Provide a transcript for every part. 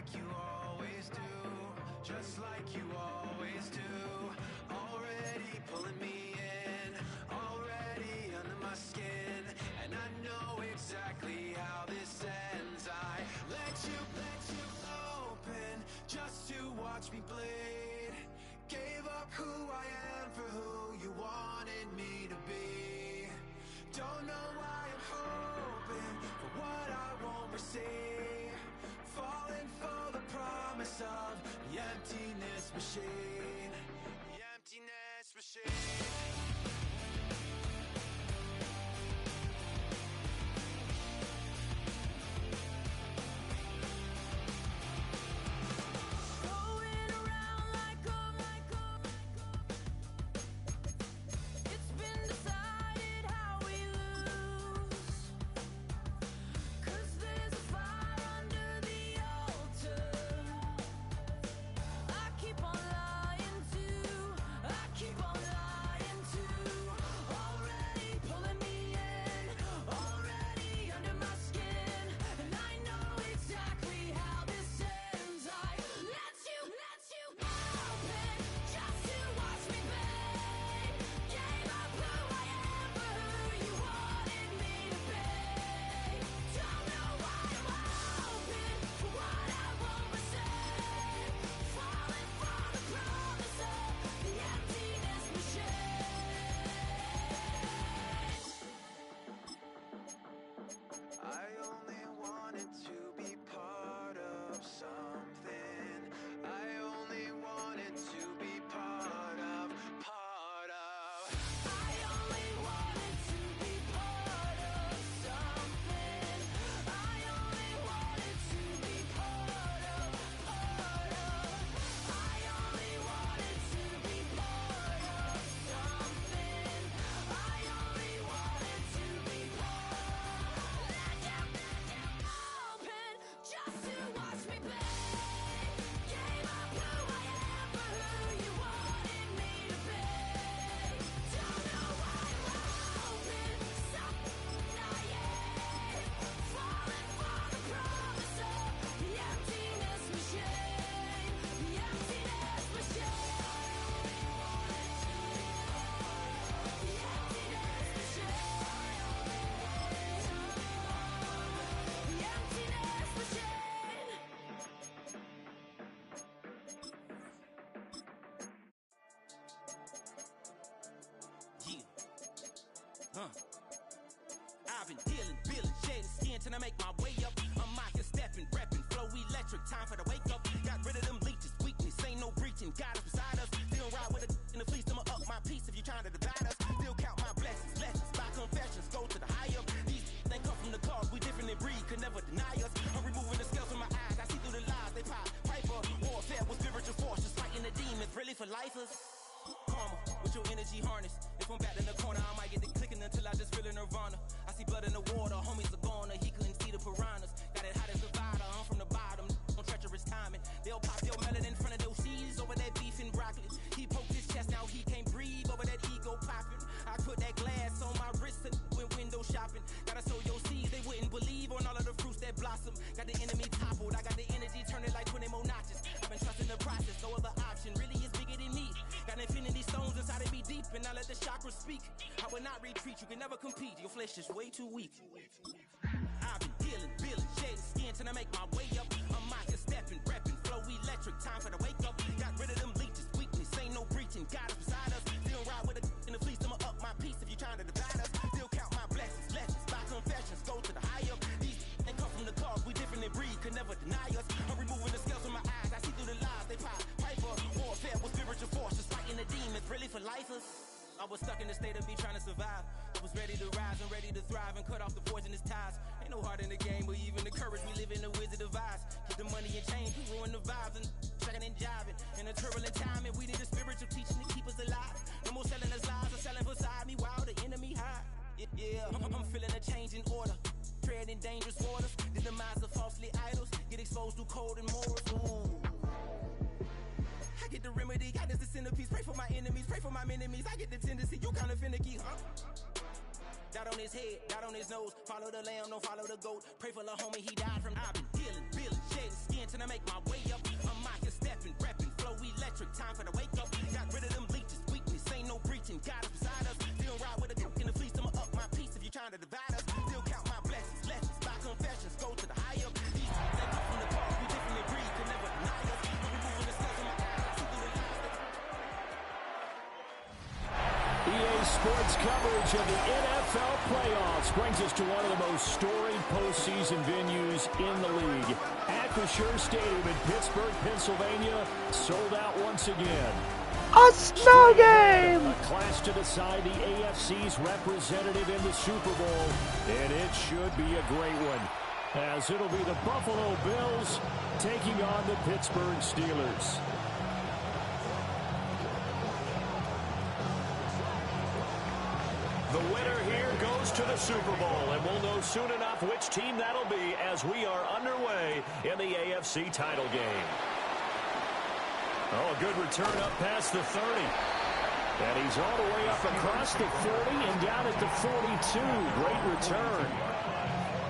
like you always do, just like you always do. Already pulling me in, already under my skin, and I know exactly how this ends. I let you open just to watch me bleed. Gave up who I am for who you wanted me to be. Don't know why I'm hoping for what I won't receive. Falling for the promise of the emptiness machine. The emptiness machine. I only wanted to be part of something. I only wanted to be part of. I only wanted to be part of something. I only wanted to be part of. I only wanted to be part of something. I only wanted to be part of. Open just to watch me play. Gave up who I am for who you wanted me to be. Don't know why I'm open, stop lying. Falling for the promise of the emptiness machine. The emptiness machine. The emptiness machine. The emptiness machine. Yeah. I've been dealing, shedding skin till I make my way up. I'm mocking, stepping, repping, flow electric. Time for the wake up. Got rid of them leeches, weakness, ain't no breaching. God is beside us. Still ride with a in the fleece. I'ma up my piece if you trying to divide us. Still count my blessings, lessons, by confessions. Go to the high up. These they come from the cause. We different in breed, could never deny us. I'm removing the scales from my eyes. I see through the lies. They pop piper. Warfare with spiritual force, just fighting the demons. Really for lifers. Karma, with your energy harness. If I'm back in the corner, I might get it clicking until I just feel a nirvana. I see blood in the water, homies are gone, he couldn't see the piranhas. Got it hot as a divider, I'm from the bottom, on treacherous timing. They'll pop your melon in front of those seeds over that beef and broccoli. He poked his chest, now he can't breathe over that ego popping. I put that glass on my wrist and went window shopping. Gotta sow your seeds, they wouldn't believe on all of the fruits that blossom. Got the enemy toppled, I got the energy turning like 20 more notches. I've been trusting the process, no other option really is bigger than me. Got infinity stones inside of me deep, and I let the chakras speak. I will not retreat, you can never compete, your flesh is way too weak. I've been dealing, shedding skin till I make my way up. I'm mocking, stepping, repping, flow electric. Time for the wake up. Got rid of them leeches, weakness, ain't no breaching. God is beside us. Still ride with a in the fleece. I'ma up my piece if you trying to divide us. Still count my blessings, lessons, by confessions. Go to the high up. These they come from the cause. We different in breed, could never deny us. I'm removing the scales from my eyes. I see through the lies. They pop piper. Warfare with spiritual force, just fighting the demons. Really for lifers. I was stuck in the state of me trying to survive. I was ready to rise and ready to thrive and cut off the poisonous ties. Ain't no heart in the game, but even the courage we live in the wizard of Oz. Get the money and change, we ruin the vibes and tracking and jiving. In a turbulent time, and we need a spiritual teaching to keep us alive. No more selling us lies or selling beside me while the enemy high. Yeah, I'm feeling a change in order. Treading dangerous waters. The demise of falsely idols. Get exposed through cold and morals. Ooh. I get the remedy, God is the centerpiece. Pray for my enemies, pray for my enemies. I get the tendency, you kinda finicky, huh? Dot on his head, dot on his nose. Follow the lamb, don't follow the goat. Pray for the homie, he died from. I've been dealing, shedding skin till I make my way up. I'm mocking, stepping, repping, flow electric, time for the wake up. Got rid of them leeches, weakness, ain't no breaching, God is beside us. Still ride with a cook in the fleece, I'ma up my piece if you're trying to divide us. Still count my blessings, lessons, by confessions, go to the higher. These they come from the past, we differently breathe, can never deny us. We moving the slugs in my eyes, see through the lies that EA Sports coverage of the NFL playoffs brings us to one of the most storied postseason venues in the league. Acrisure Stadium in Pittsburgh, Pennsylvania, sold out once again. A snow game! A clash to decide the AFC's representative in the Super Bowl, and it should be a great one, as it'll be the Buffalo Bills taking on the Pittsburgh Steelers. The winner here goes to the Super Bowl, and we'll know soon enough which team that'll be as we are underway in the AFC title game. Oh, a good return up past the 30. And he's all the way up across the 40 and down at the 42. Great return.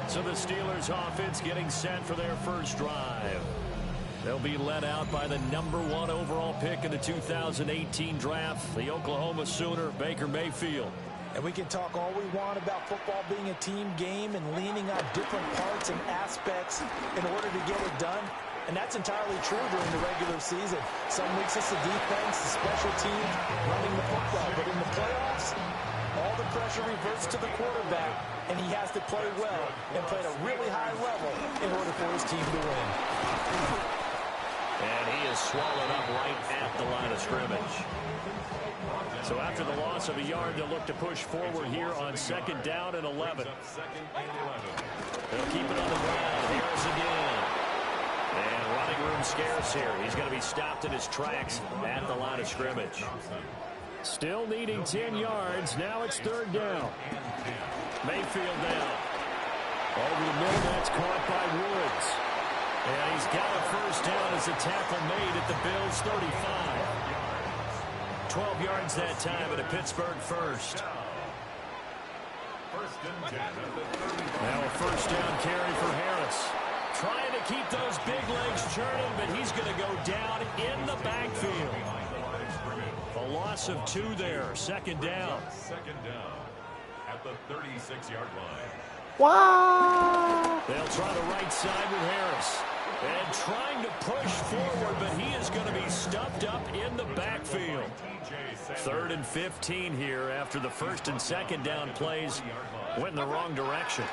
So the Steelers offense getting set for their first drive. They'll be led out by the #1 overall pick in the 2018 draft, the Oklahoma Sooner, Baker Mayfield. And we can talk all we want about football being a team game and leaning on different parts and aspects in order to get it done. And that's entirely true during the regular season. Some weeks it's the defense, the special team, running the football. But in the playoffs, all the pressure reverts to the quarterback, and he has to play well and play at a really high level in order for his team to win. And he is swallowed up right at the line of scrimmage. So after the loss of a yard, they'll look to push forward here on 2nd down and 11. They'll keep it on the ground. Harris again. And running room scarce here. He's going to be stopped in his tracks at the line of scrimmage. Still needing 10 yards. Now it's 3rd down. Mayfield down. Over the middle, that's caught by Woods. And he's got a first down as a tackle made at the Bills' 35. 12 yards that time at a Pittsburgh first. Now a first down carry for Harris. Trying to keep those big legs churning, but he's going to go down in the backfield. A loss of 2 there. 2nd down. 2nd down at the 36-yard line. Wow! They'll try the right side with Harris. And trying to push forward, but he is going to be stuffed up in the backfield. 3rd and 15 here after the 1st and 2nd down plays went in the wrong direction.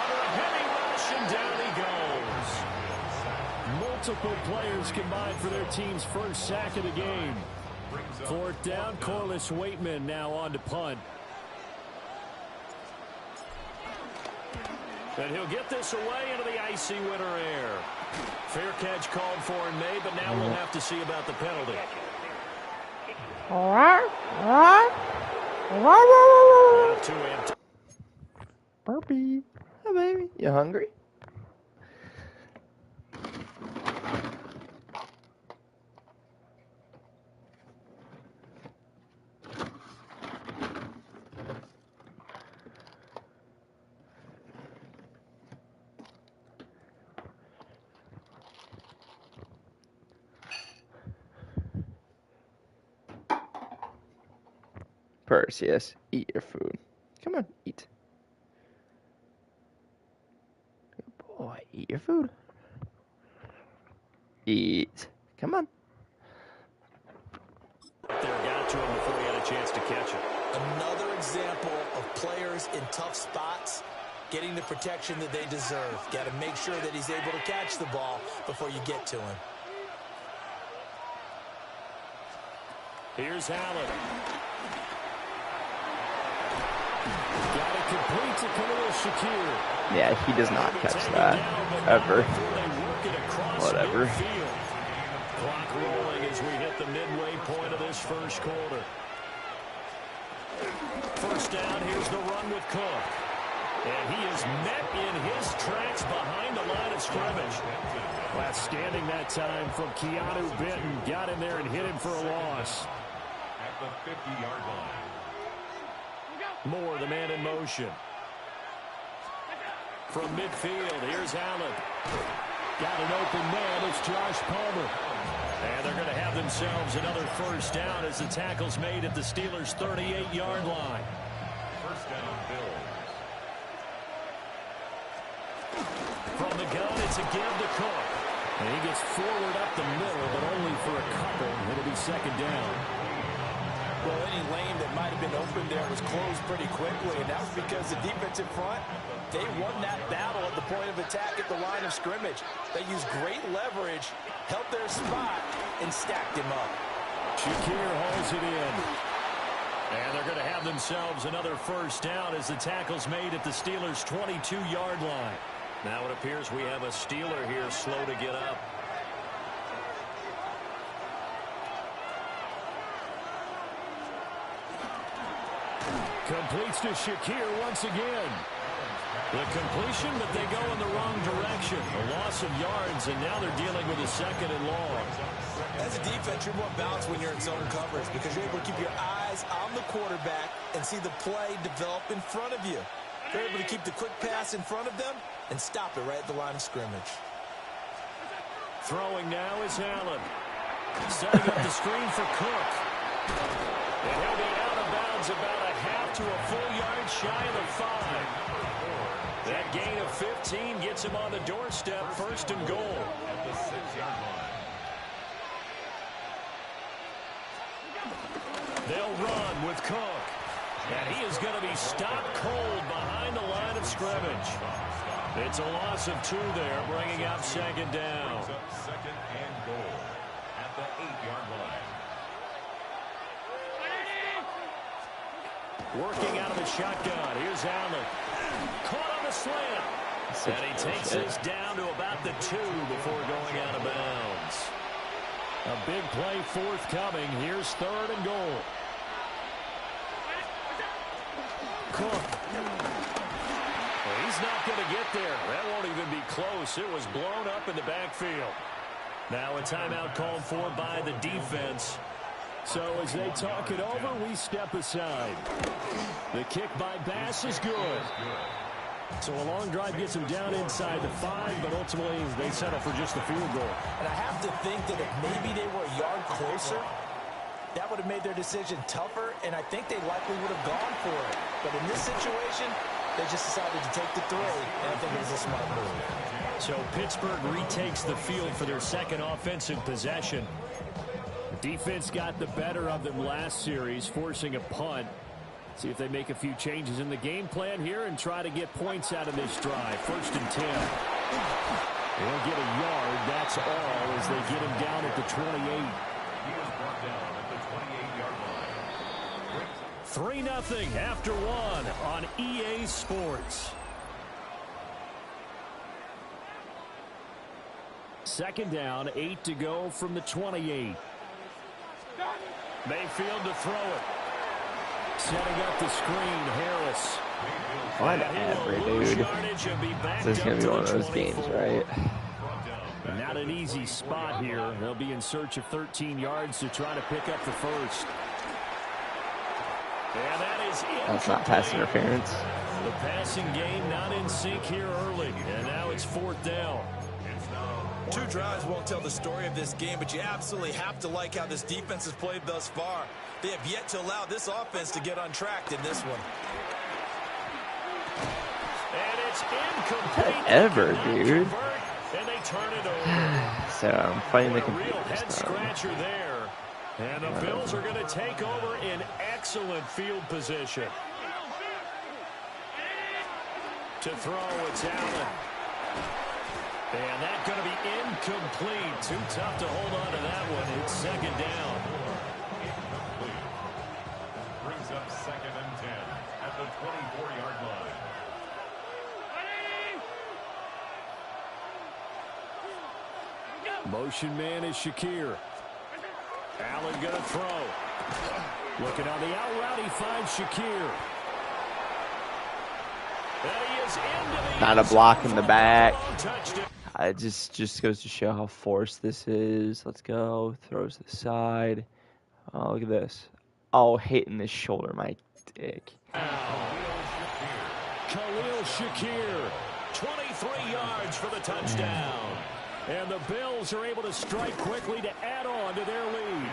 Under a heavy rush, and down he goes. Multiple players combined for their team's first sack of the game. 4th down, Corliss Waitman now on to punt. And he'll get this away into the icy winter air. Fair catch called for and made, but now we'll have to see about the penalty. All right. Two empty. Burpee. Hey, baby. You hungry? Perseus, eat your food. Come on, eat. Good boy, eat your food. Eat. Come on. There got to him before he had a chance to catch it. Another example of players in tough spots getting the protection that they deserve. Got to make sure that he's able to catch the ball before you get to him. Here's Allen. Got it complete to Khalil Shakir. Yeah, he does not catch that. Ever. Whatever. Clock rolling as we hit the midway point of this first quarter. First down, here's the run with Cook. And he is met in his tracks behind the line of scrimmage. Outstanding that time from Keanu Benton. Got in there and hit him for a loss. At the 50-yard line. Moore, the man in motion. From midfield, here's Allen. Got an open man. It's Josh Palmer. And they're going to have themselves another first down as the tackle's made at the Steelers' 38-yard line. First down, Bills. From the gun, it's a give to Cook. And he gets forward up the middle, but only for a couple. It'll be second down. Well, any lane that might have been open there was closed pretty quickly, and that was because the defensive front, they won that battle at the point of attack at the line of scrimmage. They used great leverage, held their spot, and stacked him up. Shakir hauls it in. And they're going to have themselves another first down as the tackle's made at the Steelers' 22-yard line. Now it appears we have a Steeler here slow to get up. Completes to Shakir once again. The completion, but they go in the wrong direction. A loss of yards, and now they're dealing with a second and long. As a defense, you're more balanced when you're in zone coverage because you're able to keep your eyes on the quarterback and see the play develop in front of you. You're able to keep the quick pass in front of them and stop it right at the line of scrimmage. Throwing now is Allen. Setting up the screen for Cook. And he'll be out of bounds about a half to a full yard shy of the 5. That gain of 15 gets him on the doorstep, first and goal. At the 6-yard line. They'll run with Cook. And he is going to be stopped cold behind the line of scrimmage. It's a loss of 2 there, bringing up second down. Second and goal at the 8-yard line. Working out of the shotgun. Here's Allen. Caught on the slant. And he takes this down to about the 2 before going out of bounds. A big play forthcoming. Here's third and goal. Cook. Well, he's not going to get there. That won't even be close. It was blown up in the backfield. Now a timeout called for by the defense. So as they talk it over, we step aside. The kick by Bass is good. So a long drive gets them down inside the 5, but ultimately they settle for just the field goal. And I have to think that if maybe they were a yard closer, that would have made their decision tougher, and I think they likely would have gone for it. But in this situation, they just decided to take the 3, and I think it was a smart move. So Pittsburgh retakes the field for their second offensive possession. Defense got the better of them last series, forcing a punt. See if they make a few changes in the game plan here and try to get points out of this drive. First and 10. They'll get a yard, that's all, as they get him down at the 28. He is brought down at the 28-yard line. 3-0 after 1 on EA Sports. Second down, 8 to go from the 28. Mayfield to throw it. Setting up the screen, Harris. Whatever, dude. This is going to be one of those games, right? Not an easy spot here. They'll be in search of 13 yards to try to pick up the first. And that is it. That's not pass interference. The passing game not in sync here early. And now it's 4th down. 2 drives won't tell the story of this game, but you absolutely have to like how this defense has played thus far. They have yet to allow this offense to get untracked in this one. And it's incomplete. Whatever, dude. And they turn it over. So I'm fighting the A real computer head this time. scratcher there. And the Bills are going to take over in excellent field position. To throw, it's Allen. And that's going to be incomplete. Too tough to hold on to that one. It's second down. Incomplete. Brings up second and 10 at the 24-yard line. Motion man is Shakir. Allen going to throw. Looking on the out route, he finds Shakir. And he is into the Not a block in the back. touchdown. It just goes to show how forced this is. Let's go. Throws to the side. Oh, look at this. Oh, hitting the shoulder, my dick. Khalil Shakir, 3 yards for the touchdown. And the Bills are able to strike quickly to add on to their lead.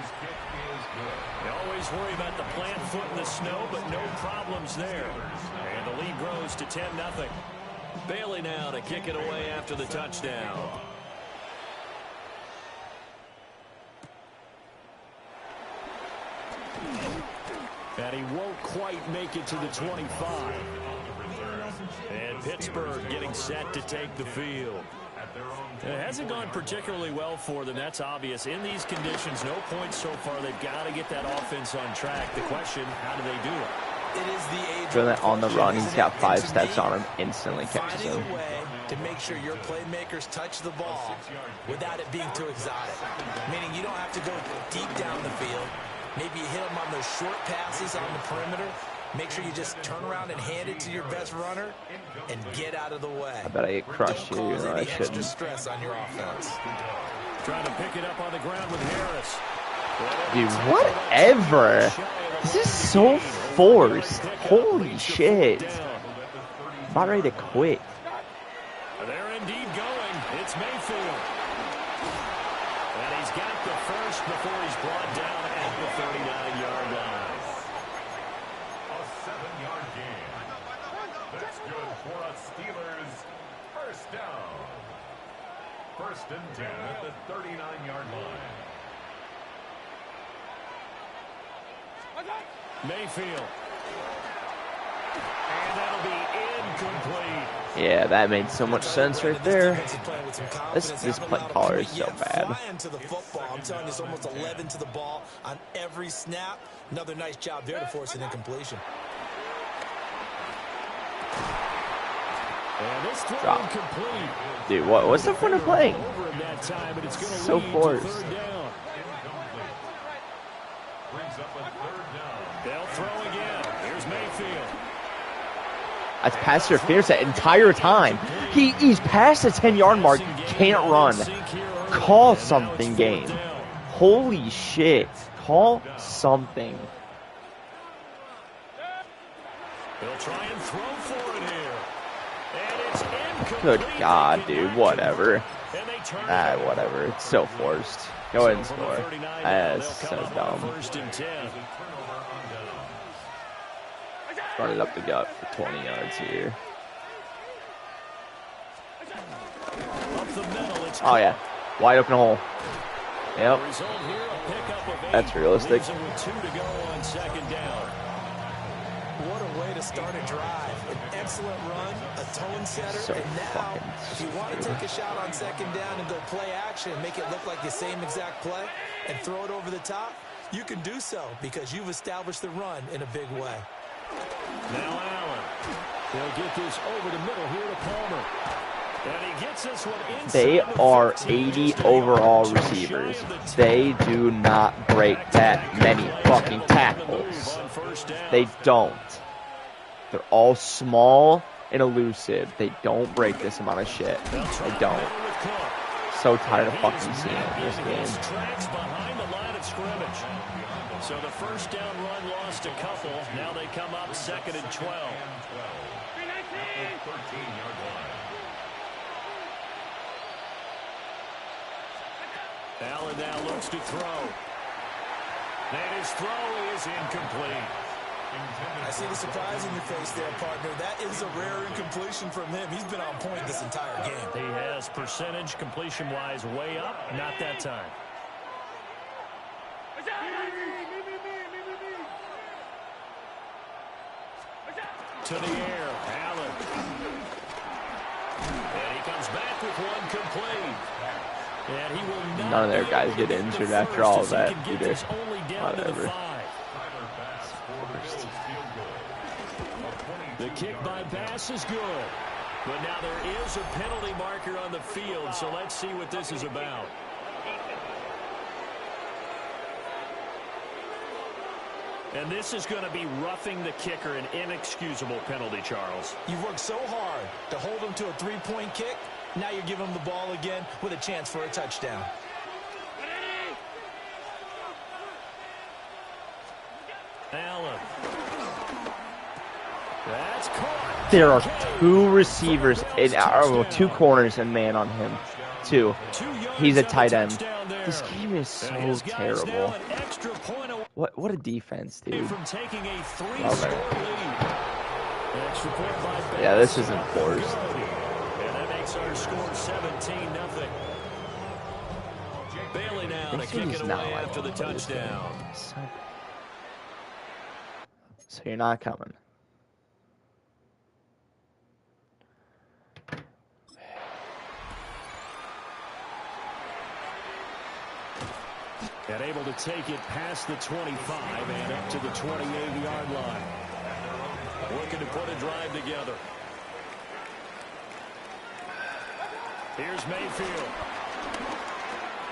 They always worry about the plant foot in the snow, but no problems there. And the lead grows to 10-0. Bailey now to kick it away after the touchdown. And he won't quite make it to the 25. And Pittsburgh getting set to take the field. It hasn't gone particularly well for them. That's obvious. In these conditions, no points so far. They've got to get that offense on track. The question, how do they do it? It is the age doing that on the run. He's got 5 steps on him. Instantly catches him. Finding a way to make sure your playmakers touch the ball without it being too exotic. Meaning you don't have to go deep down the field. Maybe you hit them on those short passes on the perimeter. Make sure you just turn around and hand it to your best runner and get out of the way. I bet I get crushed here. Don't cause I any extra shouldn't. stress on your offense. Trying to pick it up on the ground with Harris. Dude, whatever. This is so forced. Holy shit. I'm about ready to quit. They're indeed going. It's Mayfield. And he's got the first before he's brought down at the 39-yard line. A 7-yard gain. That's good for a Steelers first down. 1st and 10 at the 39-yard line. Mayfield. And that'll be incomplete. Yeah, that made so much sense right there. This play caller is so bad. To the football. I'm telling you, it's almost 11 to the ball on every snap. Another nice job there to force an incompletion. And this throw Drop. incomplete. Dude, what's the point of playing? Over in that time, and it's going to So lead forced. to 3rd down. Brings up a 3rd down. They'll throw again. Here's Mayfield. That's pass interference that entire time. He's past the 10-yard mark. Can't run. Call something, game. Holy shit. Call something. They'll try and throw for it here. And it's incomplete. Good God, dude. Whatever. And they turn it Whatever. It's so forced. Go ahead and score. That's so dumb. 1st and 10. Run it up the gut for 20 yards here. Up the middle, it's Oh, yeah. Wide open hole. Yep. result here, a pickup of 8. That's realistic. Leaves them with 2 to go on 2nd down. What a way to start a drive. An excellent run, a tone setter, So and now, fucking if you want to stupid. take a shot on 2nd down and go play action, make it look like the same exact play, and throw it over the top, you can do so because you've established the run in a big way. Now Allen. They'll get this over the middle here to Palmer. And he gets this one inside. They the are 15, 80 just overall shy of the receivers. 10. They do not break that many fucking tackles. On 1st down. They don't. They're all small and elusive. They don't break this amount of shit. They don't. So tired of fucking seeing it in this game. Tracks behind the line of scrimmage. So the 1st down run lost a couple. Now they come up 2nd and 12. 13-yard line. Allen now looks to throw. And his throw is incomplete. I see the surprise in your face there, partner. That is a rare incompletion from him. He's been on point this entire game. He has percentage completion-wise way up. Not that time. To the air, Allen. And he comes back with one complete. And he will not. None of their guys get injured after all of that either. Whatever. The kick by pass is good. But now there is a penalty marker on the field, so let's see what this is about. And this is going to be roughing the kicker, an inexcusable penalty, Charles. You've worked so hard to hold him to a 3-point kick. Now you're giving him the ball again with a chance for a touchdown. Allen. That's caught. There are 2 receivers, two corners and man on him. 2. He's a tight end. This game is so terrible. What a defense, dude. Love it. Yeah, this isn't forced. And that makes our score 17-0. Bailey now to kick it away after the touchdown. So you're not coming. And able to take it past the 25 and up to the 28-yard line. Looking to put a drive together. Here's Mayfield.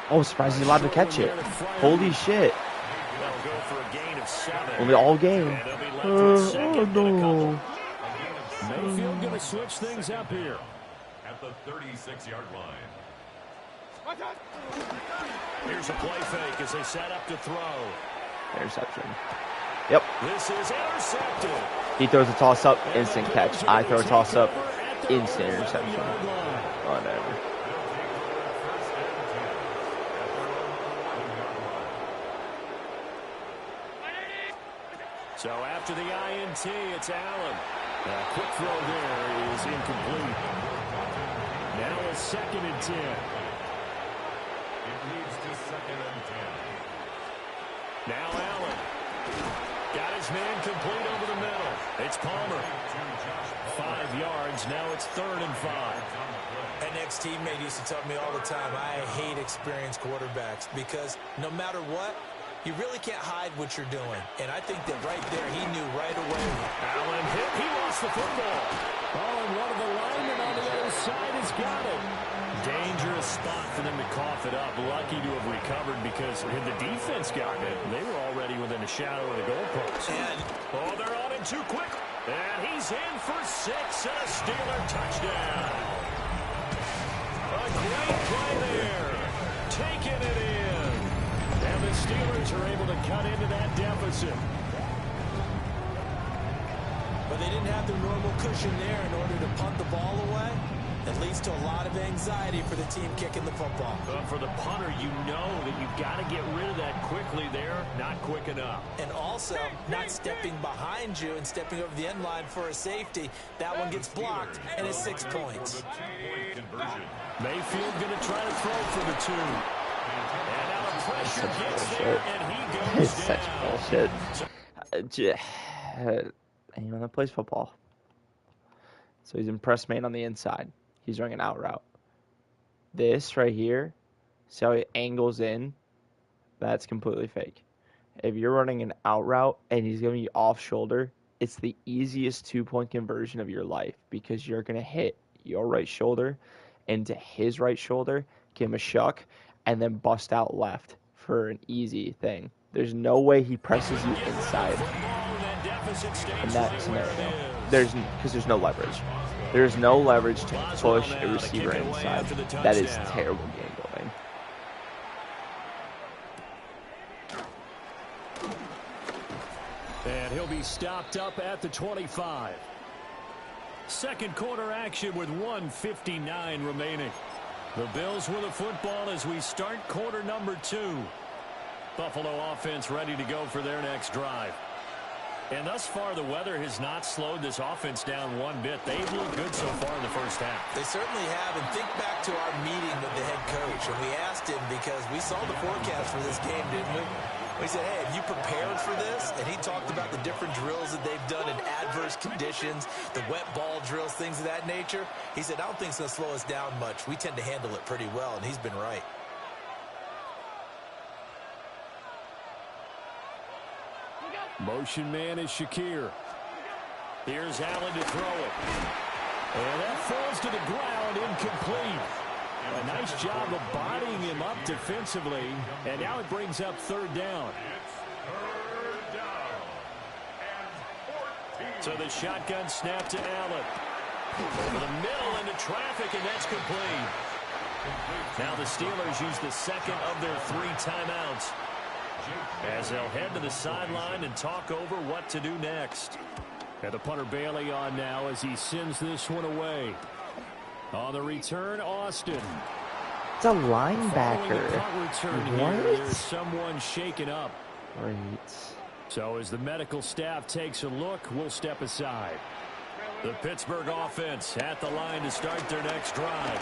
Oh, surprised he's allowed to catch it. Holy shit. They'll go for a gain of 7. Only all game. Oh, no. Mayfield going to switch things up here. At the 36-yard line. Here's a play fake as they set up to throw. Interception. Yep. This is intercepted. He throws a toss-up, instant catch. I throw a toss-up, instant interception. Whatever. So after the INT, it's Allen. A quick throw there is incomplete. Now a 2nd and 10. It leads to 2nd and 10. Now Allen. Got his man complete over the middle. It's Palmer. 5 yards. Now it's 3rd and 5. An ex-teammate used to tell me all the time, I hate experienced quarterbacks because no matter what, you really can't hide what you're doing. And I think that right there, he knew right away. Allen hit. He lost the football. Oh, and one of the linemen on the other side has got it. Dangerous spot for them to cough it up. Lucky to have recovered because had the defense gotten it, they were already within a shadow of the goalpost. Oh, they're on him too quick. And he's in for 6 and a Steeler touchdown. A great play there. Taking it in. And the Steelers are able to cut into that deficit. But they didn't have their normal cushion there in order to punt the ball away. It leads to a lot of anxiety for the team kicking the football. But for the punter, you know that you've got to get rid of that quickly there. Not quick enough. And also, not stepping behind you and stepping over the end line for a safety. That one gets blocked, and it's 6 points. Mayfield going to try to throw for the 2. And now the pressure gets there, and he goes It's such bullshit. Anyone that plays football. So he's impressed man on the inside. He's running an out route. This right here, see how he angles in? That's completely fake. If you're running an out route and he's going to be off shoulder, it's the easiest 2-point conversion of your life because you're going to hit your right shoulder into his right shoulder, give him a shuck, and then bust out left for an easy thing. There's no way he presses you inside in that scenario. Because there's no leverage. There's no leverage to push a receiver inside. That is terrible game building. And he'll be stopped up at the 25. Second quarter action with 1:59 remaining. The Bills with the football as we start quarter number 2. Buffalo offense ready to go for their next drive. And thus far, the weather has not slowed this offense down one bit. They've looked good so far in the first half. They certainly have. And think back to our meeting with the head coach. And we asked him because we saw the forecast for this game, didn't we? We said, hey, have you prepared for this? And he talked about the different drills that they've done in adverse conditions, the wet ball drills, things of that nature. He said, I don't think it's going to slow us down much. We tend to handle it pretty well, and he's been right. Motion man is Shakir. Here's Allen to throw it. And that falls to the ground, incomplete. A nice job of bodying him up defensively. And now it brings up 3rd down. So the shotgun snap to Allen. Over the middle into traffic, and that's complete. Now the Steelers use the second of their 3 timeouts as they'll head to the sideline and talk over what to do next. And the punter Bailey on now as he sends this one away. On the return, Austin. It's a linebacker. What? There's someone shaken up. Great. So as the medical staff takes a look, we'll step aside. The Pittsburgh offense at the line to start their next drive.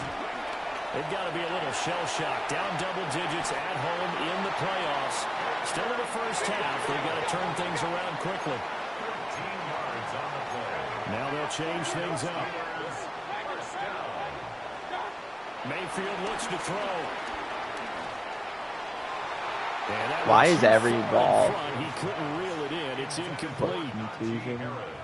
They've got to be a little shell-shocked. Down double digits at home in the playoffs. Still in the first half. They've got to turn things around quickly. 13 yards on the play. Now they'll change things up. Mayfield looks to throw. Why is every ball? He couldn't reel it in. It's incomplete.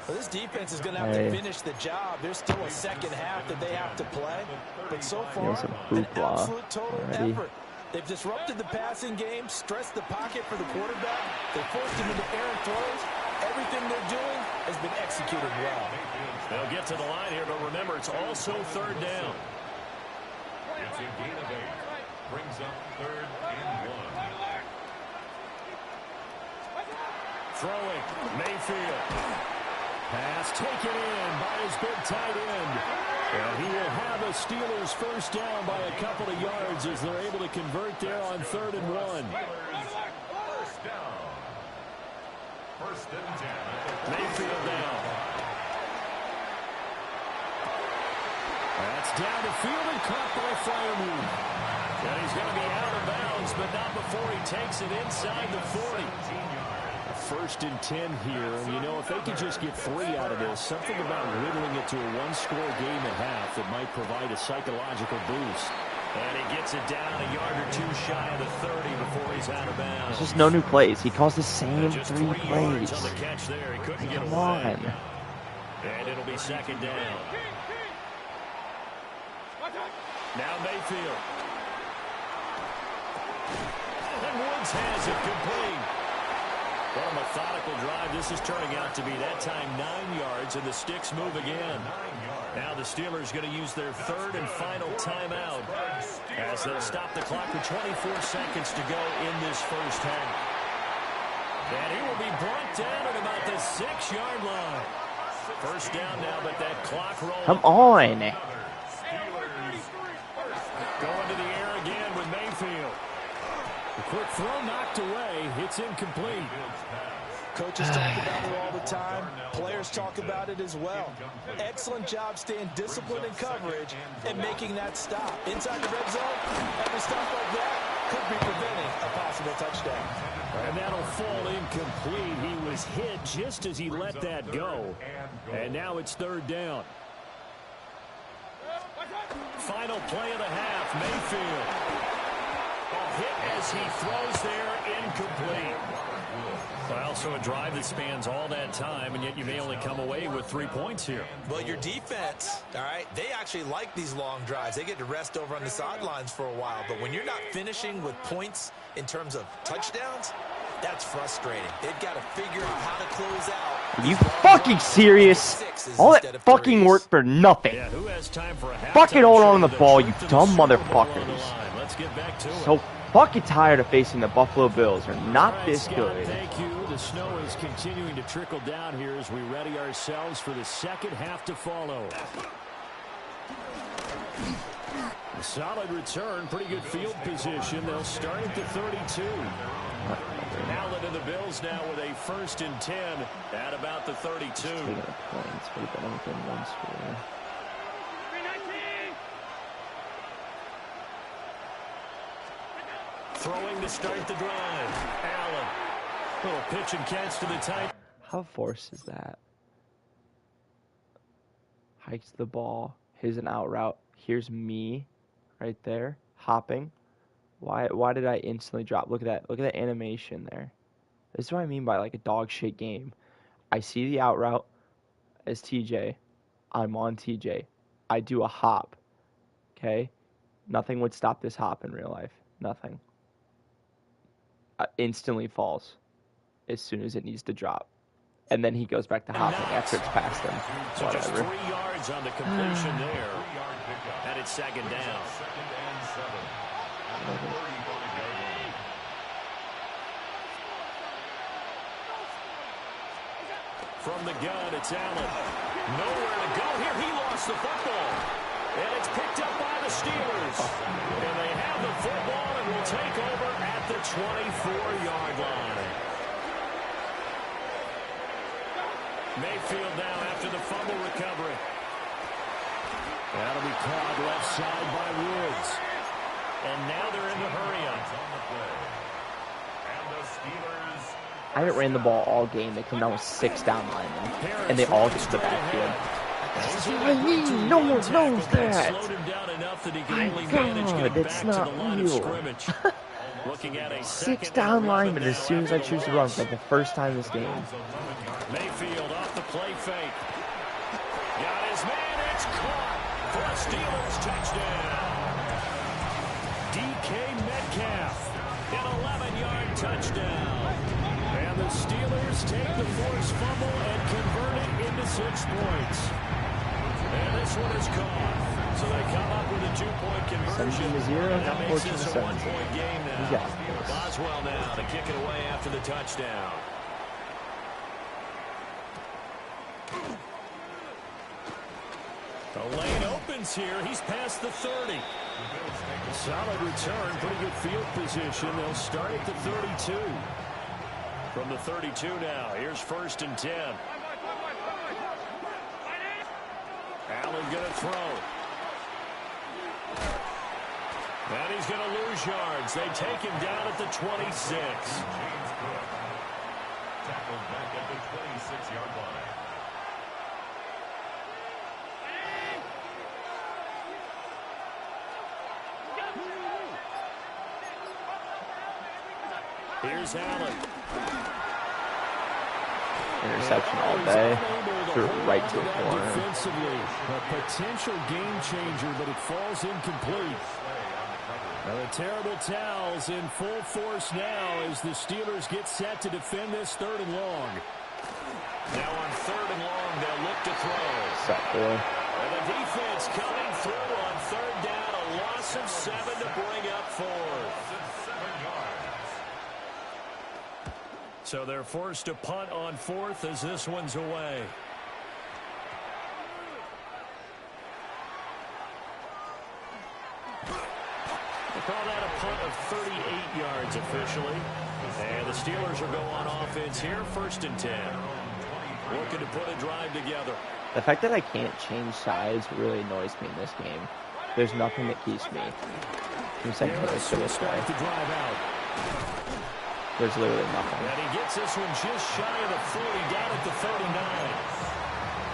Well, this defense is going to have to finish the job. There's still a second half that they have to play. But so far, an absolute total effort. They've disrupted the passing game, stressed the pocket for the quarterback. They forced him into errant throws. Everything they're doing has been executed well. They'll get to the line here, but remember, it's also third down. It's a gain of 8. Brings up 3rd and 1. Throwing, Mayfield. Pass taken in by his big tight end. And he will have a Steelers first down by a couple of yards as they're able to convert there on 3rd and 1. First down. 1st and 10. Mayfield down. That's down the field and caught by Freiermuth. And he's going to be out of bounds, but not before he takes it inside the 40. 1st and 10 here. And, you know, if they could just get 3 out of this, something about whittling it to a one-score game at half that might provide a psychological boost. And he gets it down a yard or 2 shy of the 30 before he's out of bounds. There's just no new plays. He calls the same 3 plays. On the catch there. He couldn't get Come away. on. And it'll be 2nd down. Now Mayfield. And Woods has it complete. What a methodical drive this is turning out to be. That time 9 yards, and the sticks move again. Now the Steelers going to use their 3rd and final timeout as they'll stop the clock with 24 seconds to go in this first half. And he will be brought down at about the 6-yard line. First down now, but that clock rolling. Come on. Going to the air again with Mayfield. A quick throw knocked away. It's incomplete. Coaches talk about it all the time. Players talk about it as well. Excellent job staying disciplined in coverage and making that stop. Inside the red zone, every stop like that could be preventing a possible touchdown. And that'll fall incomplete. He was hit just as he let that go. And now it's 3rd down. Final play of the half, Mayfield. A hit as he throws there, incomplete. Well, so a drive that spans all that time, and yet you may only come away with 3 points here. Well, your defense, all right, they actually like these long drives. They get to rest over on the sidelines for a while. But when you're not finishing with points in terms of touchdowns, that's frustrating. They've got to figure out how to close out. Are you fucking serious? All that fucking work for nothing. Yeah, who has time for a Fucking hold on to the ball, you dumb motherfuckers. Let's get back to it. So fucking tired of facing the Buffalo Bills. They're not this Scott, good. thank you. The snow is continuing to trickle down here as we ready ourselves for the second half to follow. A solid return, pretty good field position. They'll start at the 32. Allen and the Bills now with a 1st and 10 at about the 32. Taking the points, would have been within 1 score. Throwing to start the drive. Allen. Little pitch and catch to the tight. How forced is that? Hikes the ball. Here's an out route. Here's me right there hopping. Why did I instantly drop? Look at that. Look at that animation there. This is what I mean by like a dog shit game. I see the out route as TJ. I'm on TJ. I do a hop. Okay? Nothing would stop this hop in real life. Nothing. Instantly falls as soon as it needs to drop. And then he goes back to hopping after it's past him. So just 3 yards on the completion there. And it's 2nd down. From the gun, it's Allen. Nowhere to go here. He lost the football. And it's picked up by the Steelers. And they have the football and will take over at the 24-yard line. Mayfield now after the fumble recovery. That'll be caught left side by Woods. And now they're in the hurry-up. I haven't ran the ball all game. They come down with 6 down linemen, and they all get to the backfield. That's what I mean. No one knows that. My God, it's not real. 6 down linemen as soon as I choose to run for the first time this game. Mayfield off the play fake. Got his man. It's caught for a Steelers touchdown. DK Metcalf, an 11-yard touchdown. And the Steelers take the forced fumble and convert it into 6 points. And this one is caught. So they come up with a 2-point conversion. 17-0, that makes this a 14-17. 1-point game now. Boswell now to kick it away after the touchdown. The lane opens here. He's past the 30. Solid return. Pretty good field position. They'll start at the 32. From the 32 now. Here's 1st and 10. Allen going to throw. And he's going to lose yards. They take him down at the 26. Tackled back at the 26-yard line. Here's Allen. Interception all day. Threw it right to a corner. Defensively, a potential game changer, but it falls incomplete. Now the terrible towels in full force now as the Steelers get set to defend this 3rd and long. Now on 3rd and long, they'll look to throw. What's up, boy? And the defense coming through on 3rd down. A loss of 7 to bring up 4th. So they're forced to punt on 4th as this one's away. They call that a punt of 38 yards officially. And the Steelers will go on offense here, 1st and 10. Looking to put a drive together. The fact that I can't change sides really annoys me in this game. There's nothing that keeps me from saying this to this way. There's literally nothing. And he gets this one just shy of the 40, down at the 39.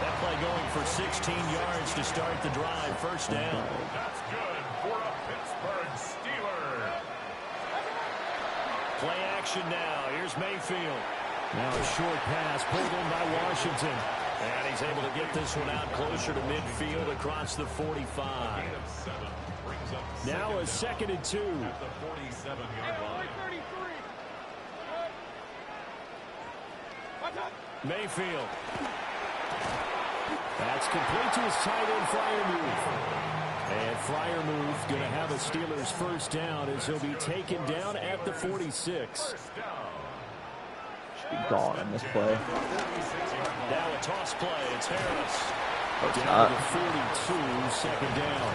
That play going for 16 yards to start the drive. 1st down. That's good for a Pittsburgh Steeler. Play action now. Here's Mayfield. Now a short pass pulled in by Washington. And he's able to get this one out closer to midfield across the 45. Now a 2nd and 2. At the 47-yard line. Mayfield. That's complete to his tight end, Freiermuth. And Freiermuth going to have a Steelers 1st down as he'll be taken down at the 46. Should be gone on this play. Now a toss play. It's Harris. Down to the 42, 2nd down.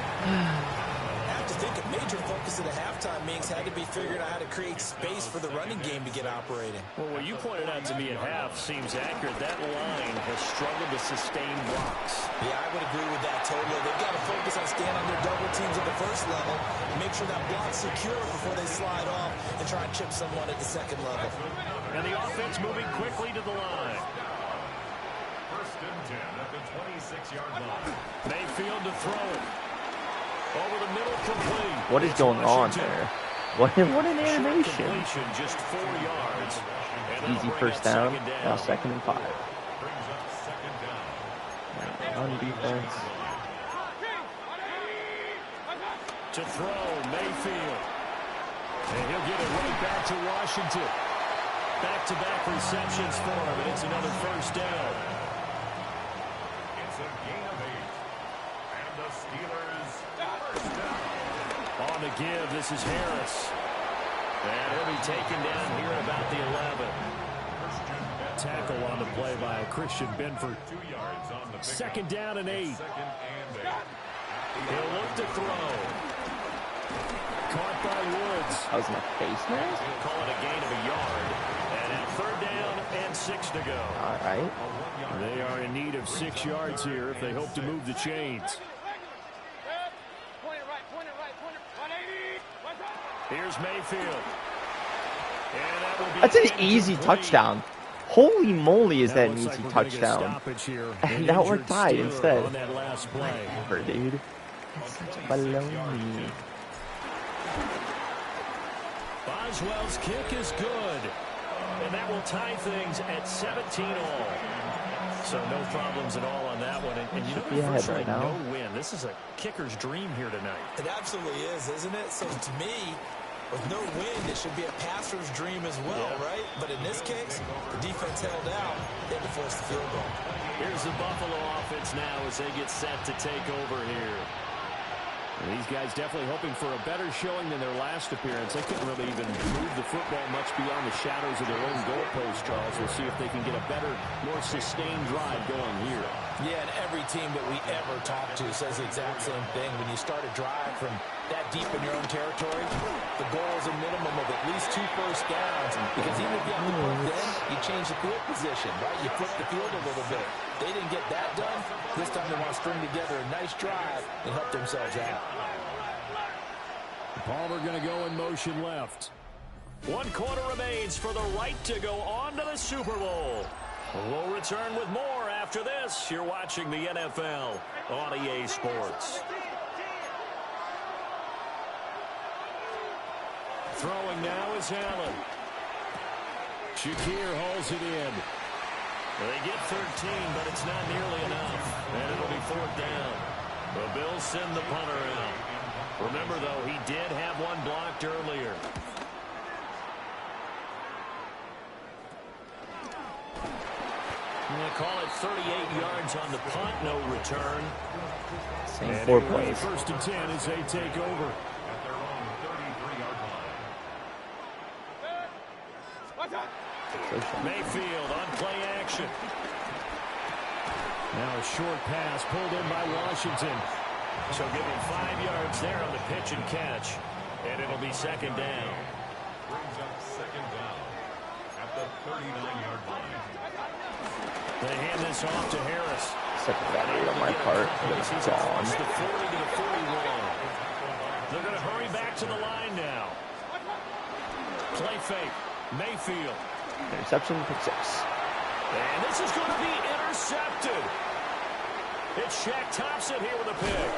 I think a major focus of the halftime meetings had to be figuring out how to create space for the running game to get operating. Well, what you pointed out to me at half seems accurate. That line has struggled to sustain blocks. Yeah, I would agree with that totally. They've got to focus on staying on their double teams at the 1st level, make sure that block's secure before they slide off and try and chip someone at the 2nd level. And the offense moving quickly to the line. 1st and 10 at the 26-yard line. Mayfield to throw it. Over the middle, complete. What is going on there? What an animation. Just 4 yards. Easy 1st down. Now 2nd and 5. Brings up 2nd down. On defense. To throw, Mayfield. And he'll get it right back to Washington. Back-to-back receptions for him, and it's another 1st down. It's a gain of 8. And the Steelers 1st down. On the give, this is Harris. And he'll be taken down here at about the 11. Christian tackle on the play by Christian Benford. 2 yards on the pickup. 2nd down and 8. Second and 8. He'll look to throw. Caught by Woods. That was in the face mask? He'll call it a gain of a yard. And at 3rd down and 6 to go. All right. They are in need of 6 yards here if they hope to move the chains. Here's Mayfield. And that will be That's an easy touchdown. Holy moly, is that an easy touchdown? And now we're tied instead. On that last play. Whatever, dude. That's such baloney. Boswell's kick is good. And that will tie things at 17 all. So no problems at all on that one. And you know, Be ahead virtually right now. no win. This is a kicker's dream here tonight. It absolutely is, isn't it? So to me, with no win, it should be a passer's dream as well, right? But in this case, the defense held out. They had to force the field goal. Here's the Buffalo offense now as they get set to take over here. And these guys definitely hoping for a better showing than their last appearance. They couldn't really even move the football much beyond the shadows of their own goalpost, Charles. We'll see if they can get a better, more sustained drive going here. Yeah, and every team that we ever talk to says the exact same thing. When you start a drive from that deep in your own territory, the goal is a minimum of at least 2 first downs. Because even if you have to punt then, you change the field position, right? You flip the field a little bit. They didn't get that done. This time they want to string together a nice drive and help themselves out. Palmer going to go in motion left. 1 quarter remains for the right to go on to the Super Bowl. We'll return with more after this. You're watching the NFL on EA Sports. Throwing now is Allen. Shakir hauls it in. They get 13, but it's not nearly enough. And it'll be 4th down. The Bills send the punter out. Remember, though, he did have one blocked earlier. And they call it 38 yards on the punt, no return. Same And 4 it will be points. 1st and 10 as they take over. At their own 33-yard line. Mayfield on play action. Now a short pass pulled in by Washington. So give him 5 yards there on the pitch and catch. And it'll be 2nd down. Brings up 2nd down at the 39-yard line. They hand this off to Harris. Such a bad read on my part. He's It's across gone. the 40 to the 41. They're going to hurry back to the line now. Play fake. Mayfield. Interception, pick 6. And this is going to be intercepted. It's Shaq Thompson here with a pick.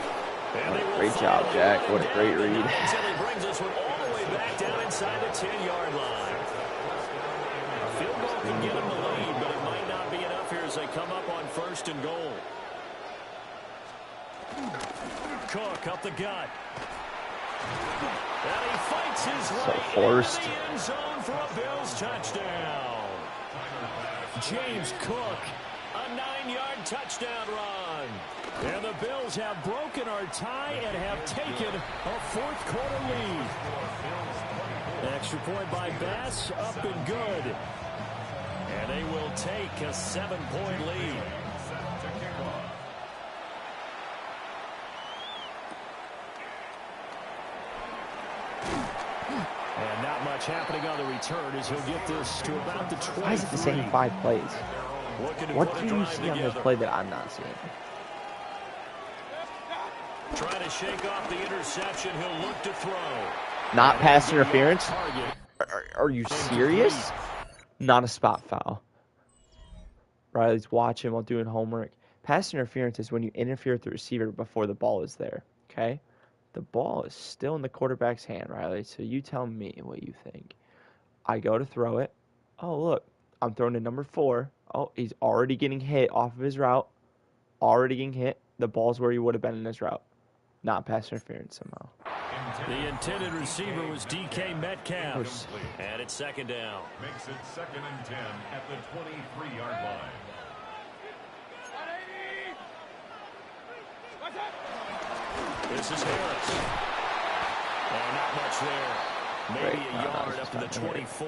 And they will Great job, follow Jack. one What a great down the read. nine until he brings this one all the way back down inside the 10-yard line. A field goal can get him the lead, but it might not be enough here as they come up on 1st and goal. Cook up the gut. And he fights his way forced. into the end zone for a Bills touchdown. James Cook, A 9-yard touchdown run. and the Bills have broken our tie and have taken a 4th quarter lead. Extra point by Bass, up and good. And they will take a 7-point lead. Set to kick off. And not much happening on the return as he'll get this to about the 23. Why is it the same 5 plays? Looking to What put do the you drive see on this together. play that I'm not seeing? Trying to shake off the interception. He'll look to throw. Not pass interference? Target. Are you serious? Not a spot foul. Riley's watching while doing homework. Pass interference is when you interfere with the receiver before the ball is there. Okay? The ball is still in the quarterback's hand, Riley. So you tell me what you think. I go to throw it. Oh, look. I'm throwing to number 4. Oh, he's already getting hit off of his route. Already getting hit. The ball's where he would have been in his route. Not pass interference somehow. The intended receiver was DK Metcalf. And it's 2nd down. Makes it 2nd and 10 at the 23-yard line. This is Harris. Oh, not much there. Maybe Great. a yard That was up to the just not 24.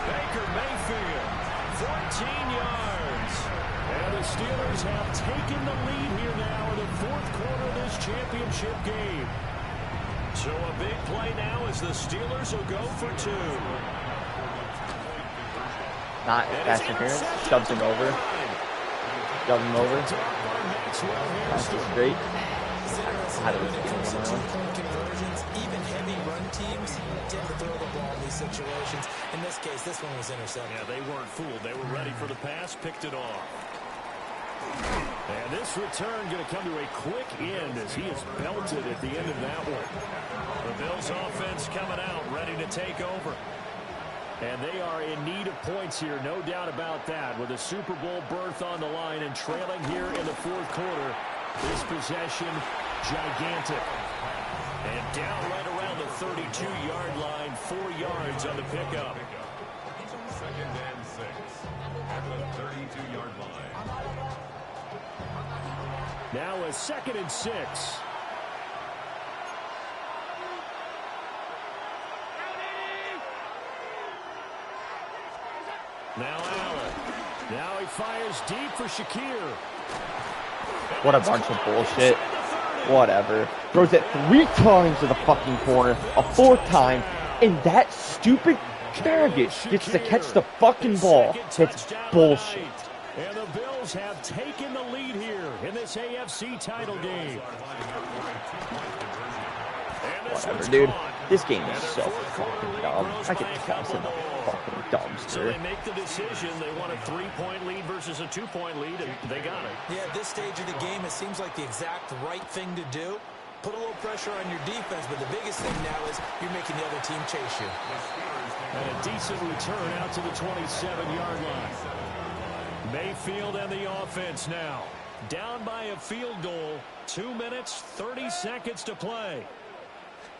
Baker Mayfield, 14 yards. And the Steelers have taken the lead here now in the fourth quarter of this championship game. So a big play now as the Steelers will go for 2. Not pass interference. Shoves him over. Shoves him over. That's just great. How do we get two-point conversions? Even heavy run teams tend to throw the ball in these situations. In this case, this one was intercepted. Yeah, they weren't fooled. They were ready for the pass, picked it off. And this return going to come to a quick end as he is belted at the end of that one. The Bills offense coming out, ready to take over. And they are in need of points here, no doubt about that. With a Super Bowl berth on the line and trailing here in the fourth quarter, this possession gigantic. And down right around the 32-yard line, 4 yards on the pickup. 2nd and 6 at the 32-yard line. Now a 2nd and 6. Now Allen. Now he fires deep for Shakir. What a bunch of bullshit. Whatever. Throws it 3 times to the fucking corner. A 4th time. And that stupid target gets to catch the fucking ball. It's bullshit. And the Bills have taken the lead here in this AFC title game. Whatever, dude. This game is so fucking dumb. I get tossed in the fucking dumpster. So they make the decision. They want a 3-point lead versus a 2-point lead, and they got it. Yeah, at this stage of the game, it seems like the exact right thing to do. Put a little pressure on your defense, but the biggest thing now is you're making the other team chase you. And a decent return out to the 27-yard line. Mayfield and the offense now. Down by a field goal. 2 minutes, 30 seconds to play.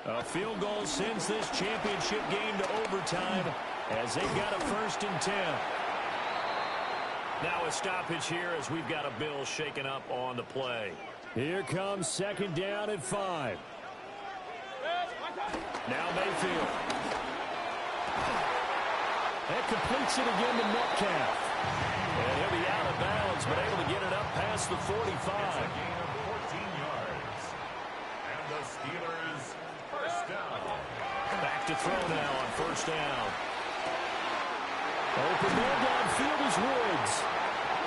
A field goal sends this championship game to overtime as they've got a 1st and 10. Now a stoppage here as we've got a Bill shaken up on the play. Here comes 2nd down and 5. Now Mayfield. That completes it again to Metcalf. And he'll be out of bounds, but able to get it up past the 45. It's a gain of 14 yards. And the Steelers, 1st down. Back to throw now on 1st down. Open man downfield is Woods.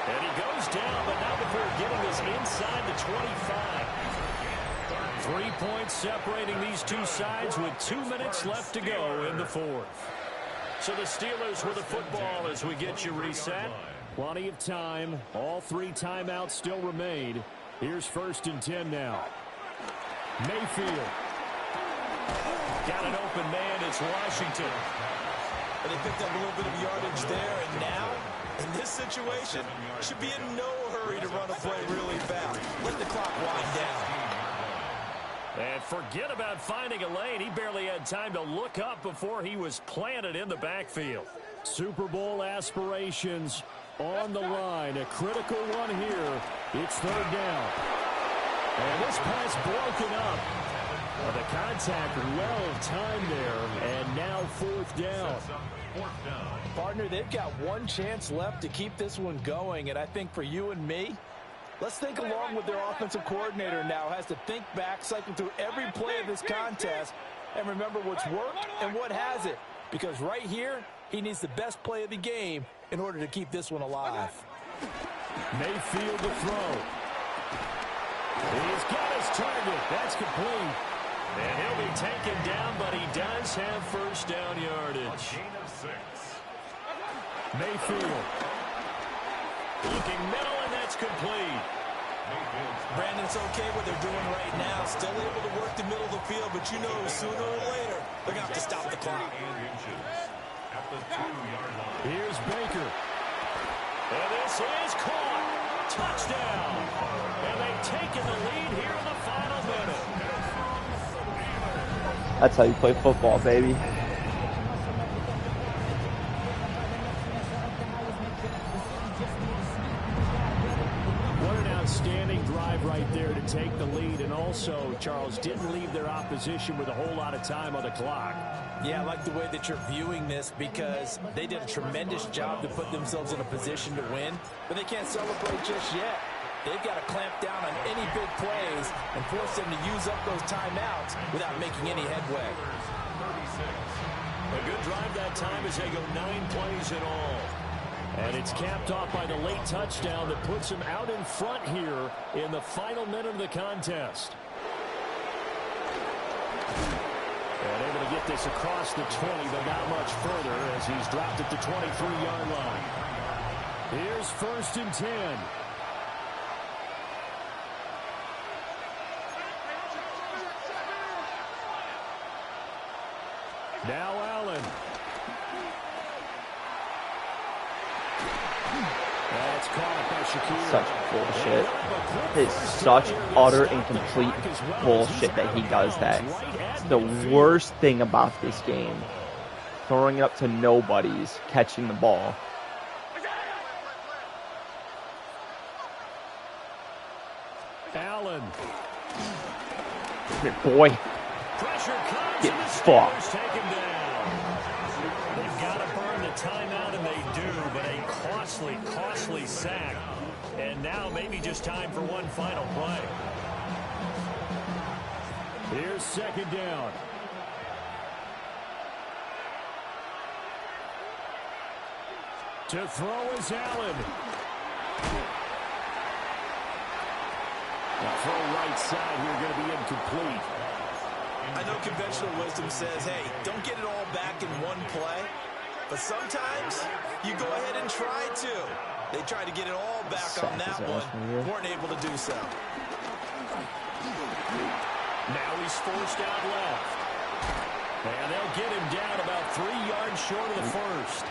And he goes down, but not before getting this inside the 25. 3 points separating these two sides with 2 minutes left to go in the 4th. So the Steelers with the football as we get you reset. Plenty of time. All 3 timeouts still remain. Here's 1st and 10 now. Mayfield. Got an open man. It's Washington. And they picked up a little bit of yardage there, and now, in this situation, should be in no hurry to run a play really fast. Let the clock wind down. And forget about finding a lane. He barely had time to look up before he was planted in the backfield. Super Bowl aspirations on the line. A critical one here. It's 3rd down. And this pass broken up. Well, the contact well timed there. And now 4th down. Partner, they've got 1 chance left to keep this one going. And I think for you and me, let's think along with their offensive coordinator now. Has to think back, cycle through every play of this contest, and remember what's worked and what hasn't. Because right here, he needs the best play of the game in order to keep this one alive. Mayfield to throw. He's got his target. That's complete. And he'll be taken down, but he does have 1st down yardage. Gain of 6. Mayfield. Looking middle, and that's complete. Brandon, it's okay what they're doing right now. Still able to work the middle of the field, but you know sooner or later they're going to have to stop the clock. At the 2-yard line. Here's Baker. And this is caught. Touchdown. And they've taken the lead here in the final minute. That's how you play football, baby. What an outstanding drive right there to take the lead. And also, Charles, didn't leave their opposition with a whole lot of time on the clock. Yeah, I like the way that you're viewing this because they did a tremendous job to put themselves in a position to win, but they can't celebrate just yet. They've got to clamp down on any big plays and force them to use up those timeouts without making any headway. A good drive that time as they go 9 plays in all. And it's capped off by the late touchdown that puts them out in front here in the final minute of the contest. And able to get this across the 20, but not much further as he's dropped at the 23-yard line. Here's 1st and 10. Now Allen. That's caught by Shakir. Such bullshit. It's such utter and complete bullshit that he does that. It's the worst thing about this game. Throwing it up to nobodies, catching the ball. Allen. Boy. Pressure comes. Get fucked. Take him down. They've got to burn the timeout, and they do, but a costly sack. And now maybe just time for one final play. Here's 2nd down. To throw is Allen. The throw right side here going to be incomplete. I know conventional wisdom says, hey, don't get it all back in one play. But sometimes you go ahead and try to. They tried to get it all back on that one. Weren't able to do so. Now he's forced out left. And they'll get him down about 3 yards short of the first.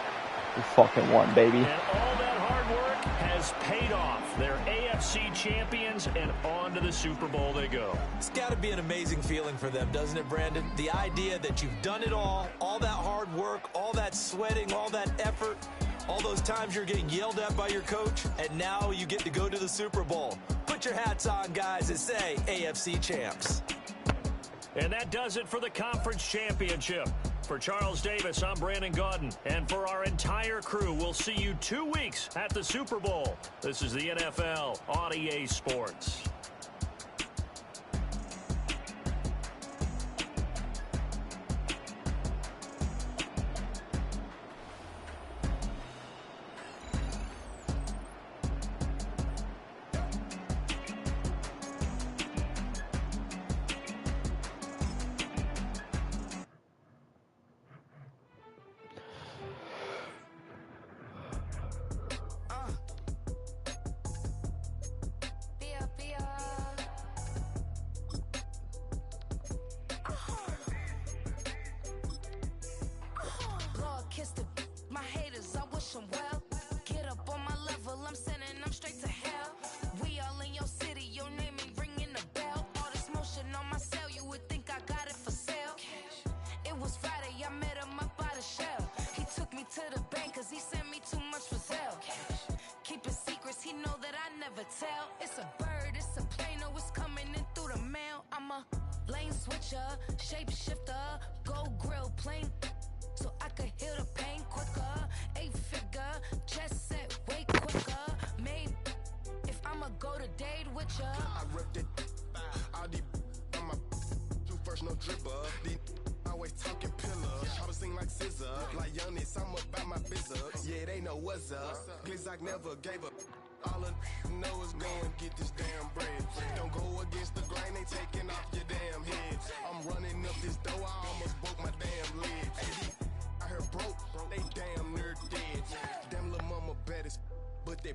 We fucking won, baby. And all that hard work has paid off. They're AFC champions, and on to the Super Bowl they go. It's got to be an amazing feeling for them, doesn't it, Brandon? The idea that you've done it all that hard work, all that sweating, all that effort, all those times you're getting yelled at by your coach, and now you get to go to the Super Bowl. Put your hats on, guys, and say AFC champs. And that does it for the conference championship. For Charles Davis, I'm Brandon Gaudin. And for our entire crew, we'll see you 2 weeks at the Super Bowl. This is the NFL on EA Sports. Never gave up. All I know is go and get this damn bread. Don't go against the grain, they taking off your damn head. I'm running up this door, I almost broke my damn leg. Hey, I heard broke, they damn near dead. Damn little mama bad as but they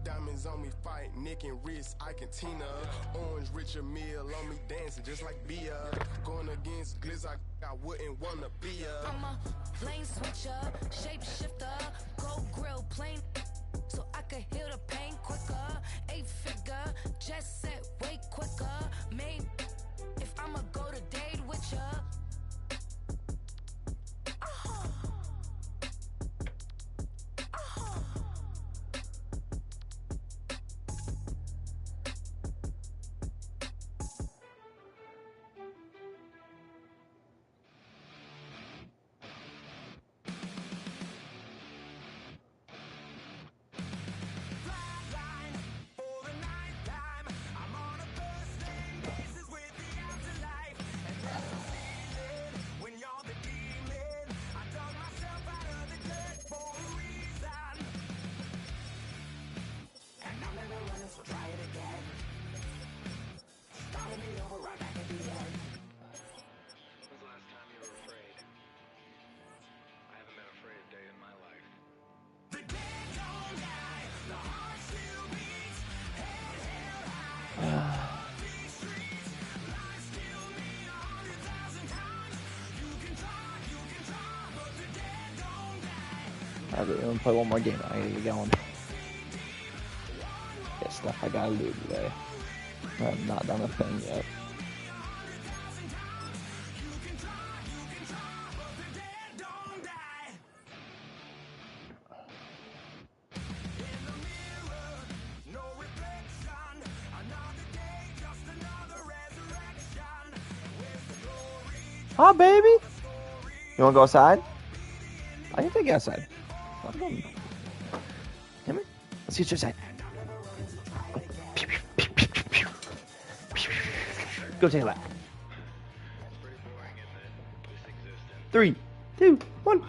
diamonds on me fight, neck and wrist, I can Tina. Orange Richard Mill on me dancing just like Bia. Going against Glizz, I wouldn't wanna be a. I'm a lane switcher, shape shifter, go grill plane, so I could heal the pain quicker. 8-figure, just set way quicker. Maybe if I'ma go to date with ya. it. I'm gonna play one more game. I gotta get going. Get stuff I gotta do today. I have not done a thing yet. Huh, baby? You wanna go outside? I can take you outside. Come on. Come here. Let's get you outside. Go take a lap. 3, 2, 1.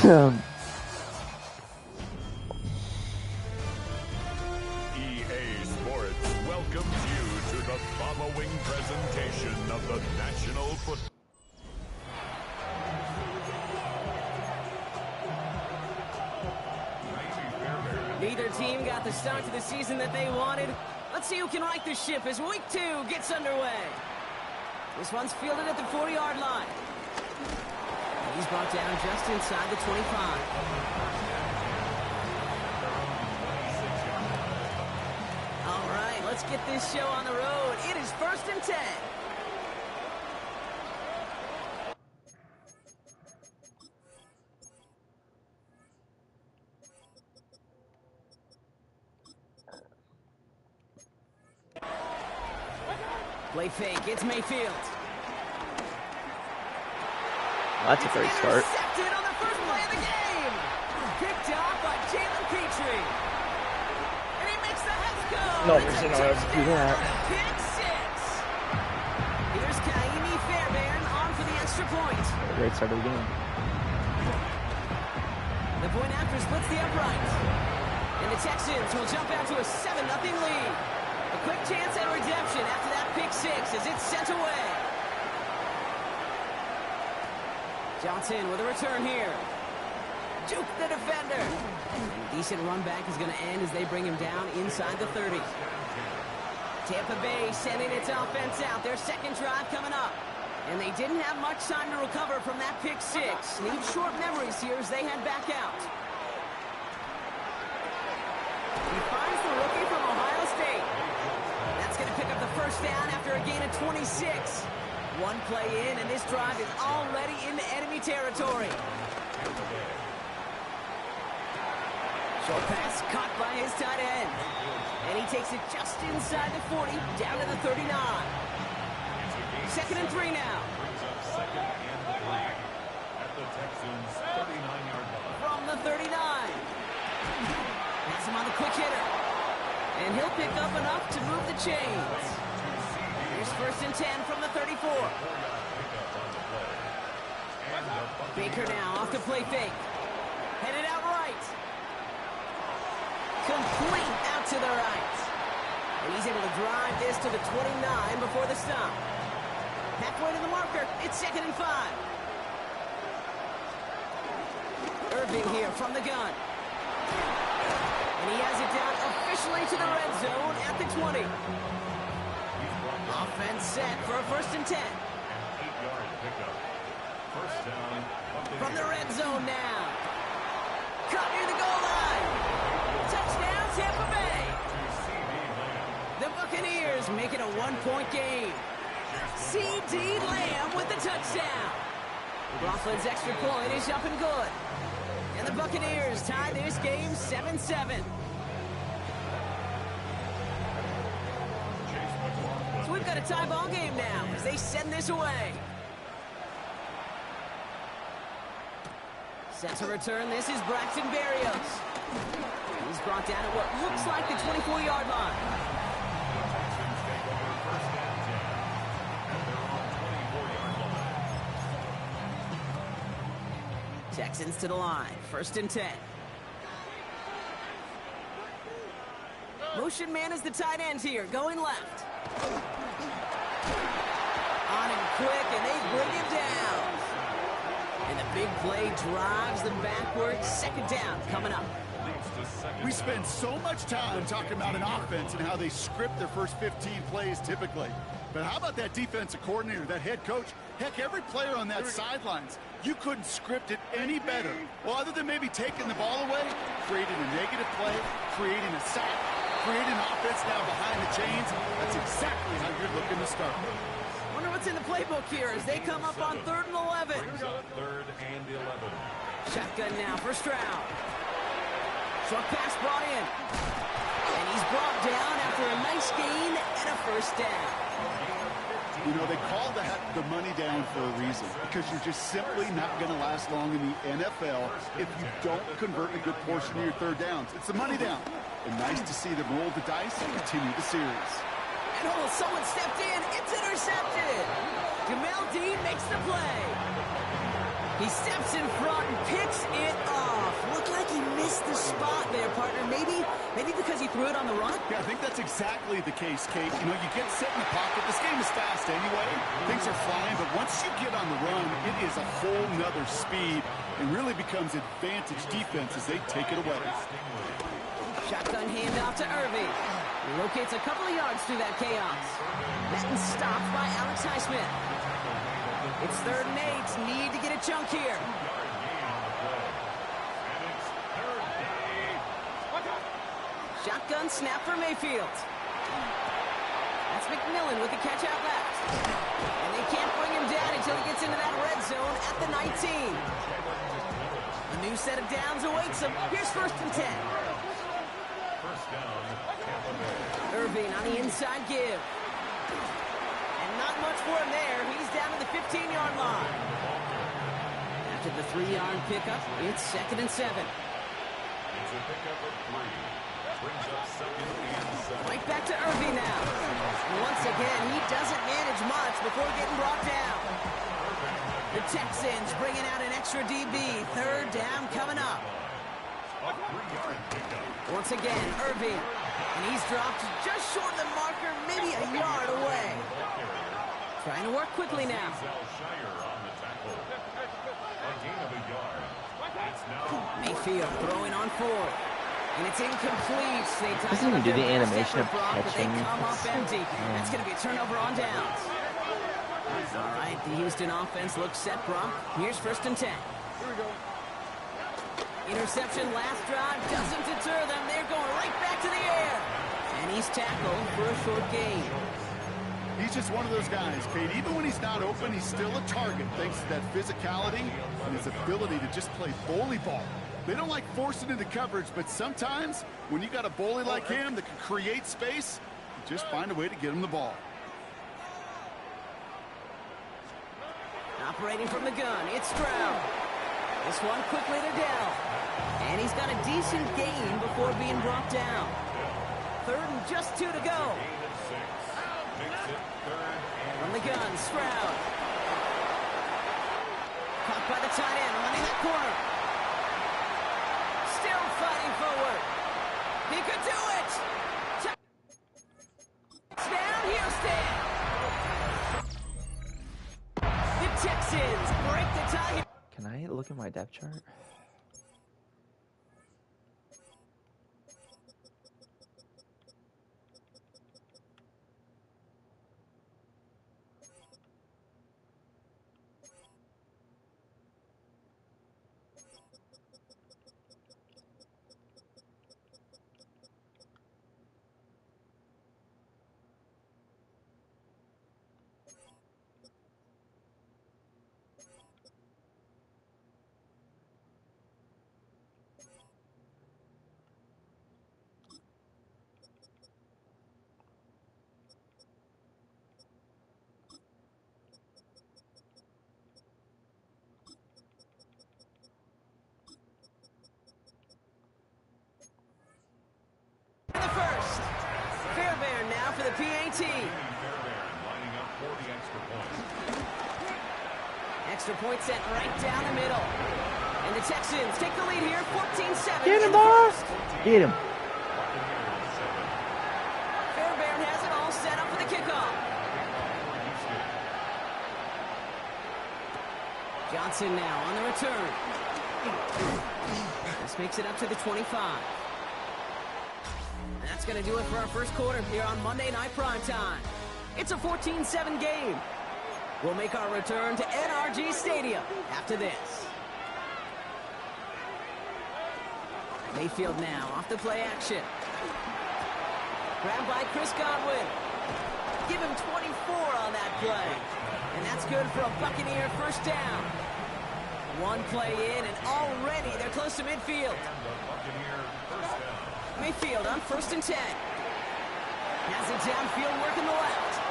EA Sports welcomes you to the following presentation of the National Football. Neither team got the start to the season that they wanted. Let's see who can right the ship as week 2 gets underway. This one's fielded at the 40-yard line. He's brought down just inside the 25. All right, let's get this show on the road. It is 1st and 10. Play fake, it's Mayfield. That's a great start. Intercepted on the first play of the game. Picked off by Jalen Petrie. And he makes the heads go. No, It's there's a no way to do that. Pick 6. Here's Kaimi Fairbairn on for the extra point. Great start of the game. The point after splits the upright. And the Texans will jump out to a 7-0 lead. A quick chance at redemption after that pick 6 as it's sent away. Johnson with a return here. Juke the defender. Decent run back is going to end as they bring him down inside the 30. Tampa Bay sending its offense out. Their second drive coming up. And they didn't have much time to recover from that pick 6. Need short memories here as they head back out. He finds the rookie from Ohio State. That's going to pick up the first down after a gain of 26. One play in, and this drive is already into enemy territory. Short pass caught by his tight end. And he takes it just inside the 40, down to the 39. 2nd and 3 now. Second and 3 at the Texans' 39-yard line. From the 39. Has him on the quick hitter. And he'll pick up enough to move the chains. Here's 1st and 10 from the 34. Baker now off to play fake. Headed out right. Complete out to the right. And he's able to drive this to the 29 before the stop. Halfway to the marker. It's 2nd and 5. Irving here from the gun. And he has it down officially to the red zone at the 20. Offense set for a 1st and 10. An 8-yard pickup. First down From the red zone now. Caught near the goal line. Touchdown, Tampa Bay. The Buccaneers make it a 1-point game. C.D. Lamb with the touchdown. Roughlin's extra point is up and good. And the Buccaneers tie this game 7-7. So we've got a tie ball game now as they send this away. Set to return, this is Braxton Berrios. He's brought down at what looks like the 24-yard line. Texans to the line. 1st and 10. Motion man is the tight end here, going left. On him quick, and they bring him down. And the big play drives them backwards. 2nd down coming up. We spend so much time talking about an offense and how they script their first 15 plays typically. But how about that defensive coordinator, that head coach? Heck, every player on that sidelines, you couldn't script it any better. Well, other than maybe taking the ball away, creating a negative play, creating a sack, creating an offense now behind the chains. That's exactly how you're looking to start. Wonder what's in the playbook here as they come up on 3rd and 11. 3rd and 11. Shotgun now for Stroud. Short pass brought in. And he's brought down after a nice gain and a 1st down. You know, they call that the money down for a reason, because you're just simply not going to last long in the NFL if you don't convert a good portion of your 3rd downs. It's the money down. And nice to see them roll the dice and continue the series. And oh, someone stepped in. It's intercepted. Jamel Dean makes the play. He steps in front and picks it off. Looked like he missed the spot there, partner. Maybe because he threw it on the run? Yeah, I think that's exactly the case, Kate. You know, you get set in the pocket. This game is fast anyway. Things are flying, but once you get on the run, it is a whole nother speed and really becomes advantage defense as they take it away. Shotgun handoff to Irving. He locates a couple of yards through that chaos. Met and stopped by Alex Highsmith. It's 3rd and 8. Need to get a chunk here. Shotgun snap for Mayfield. That's McMillan with the catch out left. And they can't bring him down until he gets into that red zone at the 19. A new set of downs awaits him. Here's 1st and 10. Irving on the inside give. And not much for him there. He's down to the 15-yard line. After the 3-yard pickup, it's 2nd and 7. It's a pickup of 3. Brings up 2nd and 7. Right back to Irving now. And once again, he doesn't manage much before getting brought down. The Texans bringing out an extra DB. 3rd down coming up. A 3-yard pickup. Once again, Irving. And he's dropped just short of the marker, maybe a yard away. Trying to work quickly now. Mayfield throwing on 4th. And it's incomplete. They doesn't even do the animation of catching. They come off empty. That's going to be a turnover on downs. All right, the Houston offense looks set, Brock. Here's 1st and 10. Here we go. Interception last drive doesn't deter them. They're going right back to the air. And he's tackled for a short gain. He's just one of those guys, Kate. Even when he's not open, he's still a target thanks to that physicality and his ability to just play bully ball. They don't like forcing into coverage, but sometimes when you got a bully like him that can create space, you just find a way to get him the ball. Operating from the gun, it's Stroud. This one quickly to Dell. And he's got a decent gain before being brought down. 3rd and just 2 to go. From the gun, Stroud. Caught by the tight end, running that corner. Still fighting forward. He could do it. Touchdown, Houston. The Texans break the tie. Can I look at my depth chart? For the PAT. Extra point set right down the middle. And the Texans take the lead here, 14-7. Get him, boss! Get him. Fairbairn has it all set up for the kickoff. Johnson now on the return. This makes it up to the 25. And that's going to do it for our first quarter here on Monday Night Primetime. It's a 14-7 game. We'll make our return to NRG Stadium after this. Mayfield now off the play action. Grabbed by Chris Godwin. Give him 24 on that play. And that's good for a Buccaneer first down. One play in, and already they're close to midfield. Mayfield on 1st and 10. Has it downfield, working the left.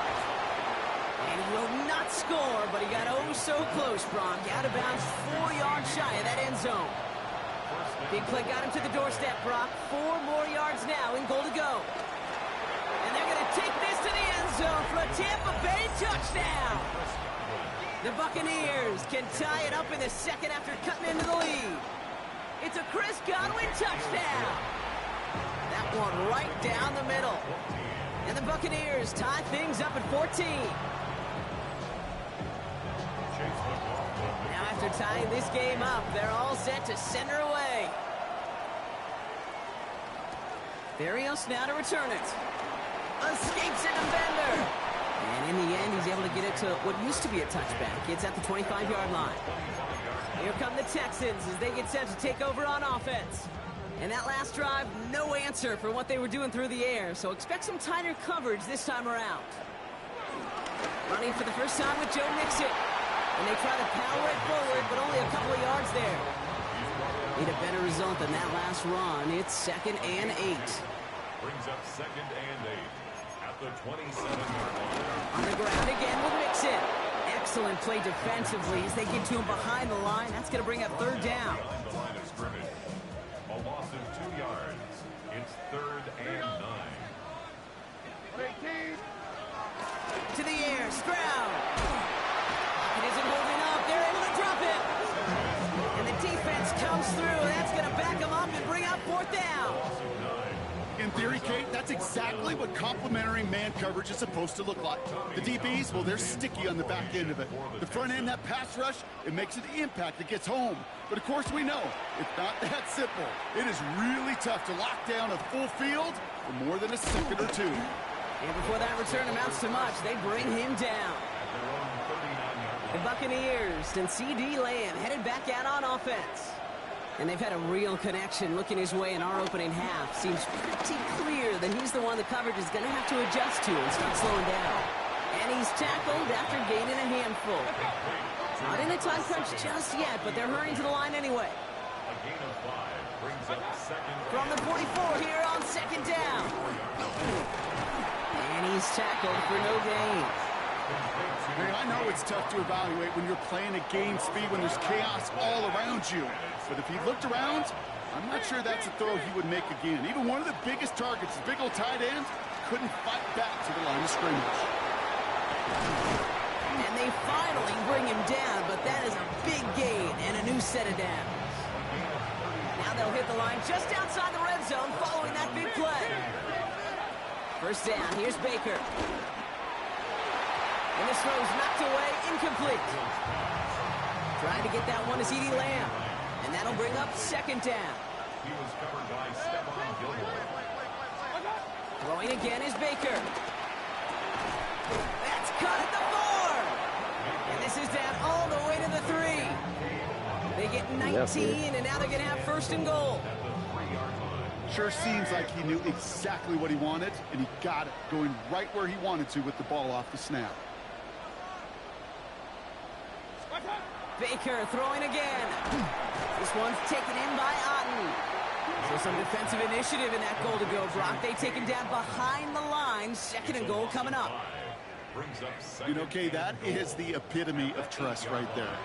And he will not score, but he got oh so close, Brock. Out of bounds, 4 yards shy of that end zone. Big play got him to the doorstep, Brock. 4 more yards now in goal to go. And they're going to take this to the end zone for a Tampa Bay touchdown. The Buccaneers can tie it up in the second after cutting into the lead. It's a Chris Godwin touchdown. That one right down the middle. And the Buccaneers tie things up at 14. Now after tying this game up, they're all set to send her away. Barrios now to return it. Escapes a defender. And in the end, he's able to get it to what used to be a touchback. It's at the 25-yard line. Here come the Texans as they get set to take over on offense. And that last drive, no answer for what they were doing through the air, so expect some tighter coverage this time around. Running for the first time with Joe Mixon. And they try to power it forward, but only a couple of yards there. Need a better result than that last run. It's 2nd and 8. Brings up 2nd and 8 at the 27-yard line. On the ground again with Mixon. Excellent play defensively as they get to him behind the line. That's going to bring up 3rd down. Behind the line of scrimmage. A loss of 2 yards. It's 3rd and 9. To the air, Stroud. It isn't holding up. They're able to drop it. And the defense comes through. That's going to back them up and bring up 4th down. In theory, Kate, that's exactly what complementary man coverage is supposed to look like. The DBs, well, they're sticky on the back end of it. The front end, that pass rush, it makes it the impact that gets home. But of course we know, it's not that simple. It is really tough to lock down a full field for more than a second or two. And before that return amounts to much, they bring him down. The Buccaneers and C.D. Lamb headed back out on offense. And they've had a real connection looking his way in our opening half. Seems pretty clear that he's the one the coverage is going to have to adjust to and start slowing down. And he's tackled after gaining a handful. Not in a time crunch just yet, but they're hurrying to the line anyway. A gain of 5 brings up 2nd. From the 44 here on 2nd down. And he's tackled for no gain. I know it's tough to evaluate when you're playing at game speed, when there's chaos all around you. But if he looked around, I'm not sure that's a throw he would make again. Even one of the biggest targets, the big old tight end, couldn't fight back to the line of scrimmage. And they finally bring him down, but that is a big gain and a new set of downs. Now they'll hit the line just outside the red zone following that big play. First down, here's Baker. And this throw's knocked away, incomplete. Trying to get that one is C.D. Lamb. And that'll bring up 2nd down. He was covered by Stephon Gilmore. Throwing again is Baker. That's caught at the 4. And this is down all the way to the 3. They get 19, and now they're going to have 1st and goal. Sure seems like he knew exactly what he wanted, and he got it, going right where he wanted to with the ball off the snap. Baker throwing again. This one's taken in by Otten. So some defensive initiative in that goal to go, Brock. They take him down behind the line. 2nd and goal coming up. You know, Kay, that is the epitome of trust right there.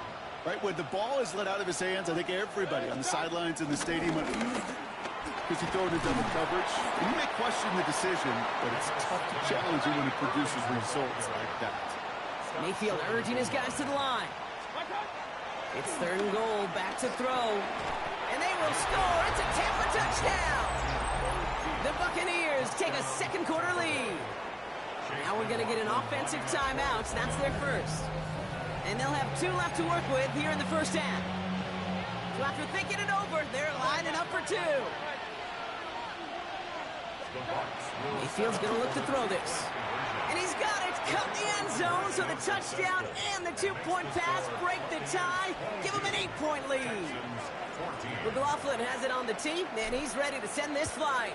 Right, when the ball is let out of his hands, I think everybody on the sidelines in the stadium, because he threw into double coverage, and you may question the decision, but it's tough to challenge him when it produces results like that. Mayfield urging his guys to the line. It's 3rd and goal, back to throw. And they will score. It's a Tampa touchdown. The Buccaneers take a second quarter lead. Now we're going to get an offensive timeout. That's their first. And they'll have 2 left to work with here in the first half. So after thinking it over, they're lining up for 2. Mayfield's going to look to throw this. And he's got it. Cut the end zone, so the touchdown and the 2-point pass break the tie. Give him an 8-point lead. McLaughlin has it on the tee, and he's ready to send this flight.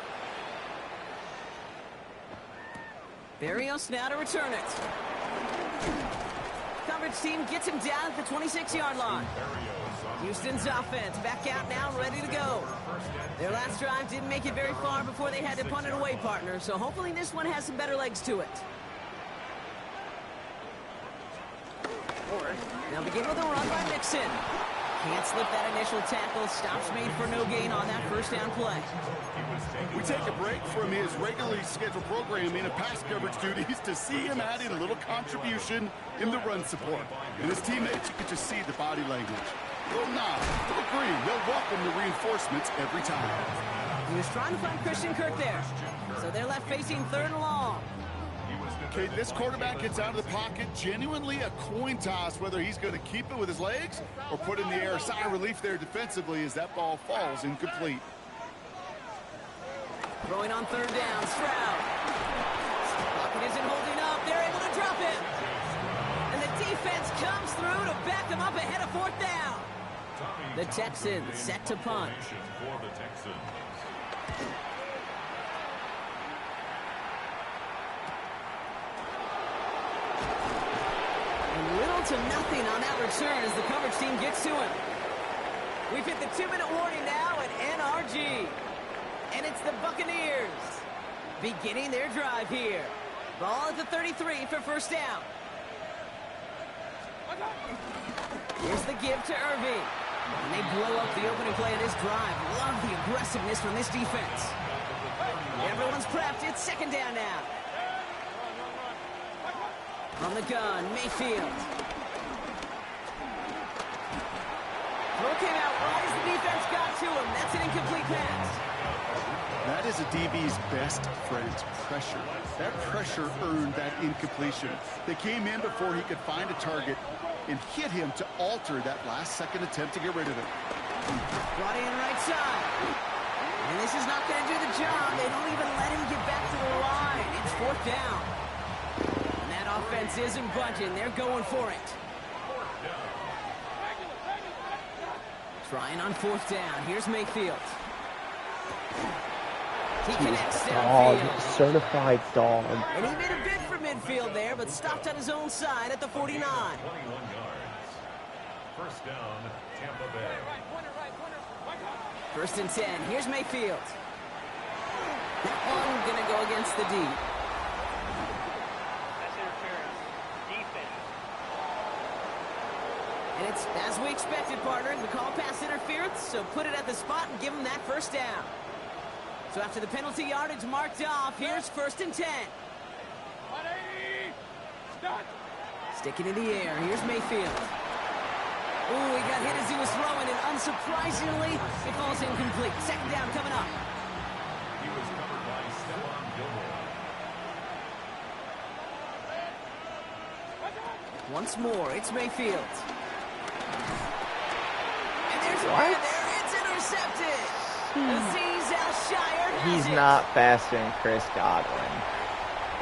Barrios now to return it. Coverage team gets him down at the 26-yard line. Houston's offense back out now, ready to go. Their last drive didn't make it very far before they had to punt it away, partner, so hopefully this one has some better legs to it. Now begin with a run by Mixon. Can't slip that initial tackle. Stops made for no gain on that first down play. We take a break from his regularly scheduled programming and pass coverage duties to see him adding a little contribution in the run support. And his teammates, you can just see the body language. Little nod, little green. They'll welcome the reinforcements every time. He was trying to find Christian Kirk there. So they're left facing 3rd and long. Okay, this quarterback gets out of the pocket. Genuinely a coin toss whether he's going to keep it with his legs or put in the air. Sigh of relief there defensively as that ball falls incomplete. Throwing on 3rd down, Stroud. Pocket isn't holding up. They're able to drop it. And the defense comes through to back them up ahead of 4th down. The Texans set to punt. Little to nothing on that return as the coverage team gets to him. We've hit the 2-minute warning now at NRG. And it's the Buccaneers beginning their drive here. Ball at the 33 for first down. Here's the give to Irving. And they blow up the opening play of this drive. Love the aggressiveness from this defense. Everyone's prepped. It's 2nd down now. On the gun, Mayfield. Throw came out right as the defense got to him. That's an incomplete pass. That is a DB's best friend, pressure. That pressure earned that incompletion. They came in before he could find a target and hit him to alter that last-second attempt to get rid of it. Brought in right side. And this is not going to do the job. They don't even let him get back to the line. It's 4th down. Offense isn't budging. They're going for it. Trying on 4th down. Here's Mayfield. He connects downfield. Certified dog. And he made a bid for midfield there, but stopped on his own side at the 49. 21 yards. First down, Tampa Bay. 1st and 10. Here's Mayfield. That one going to go against the D. And it's as we expected, partner. We call pass interference, so put it at the spot and give them that first down. So after the penalty yardage marked off, here's 1st and 10. Sticking in the air. Here's Mayfield. Ooh, he got hit as he was throwing, and unsurprisingly, it falls incomplete. 2nd down coming up. He was covered by Stephon Gilmore. Once more, it's Mayfield. And there's a What? man there. It's intercepted. Aziz Al-Shire has He's it. not faster than Chris Godwin.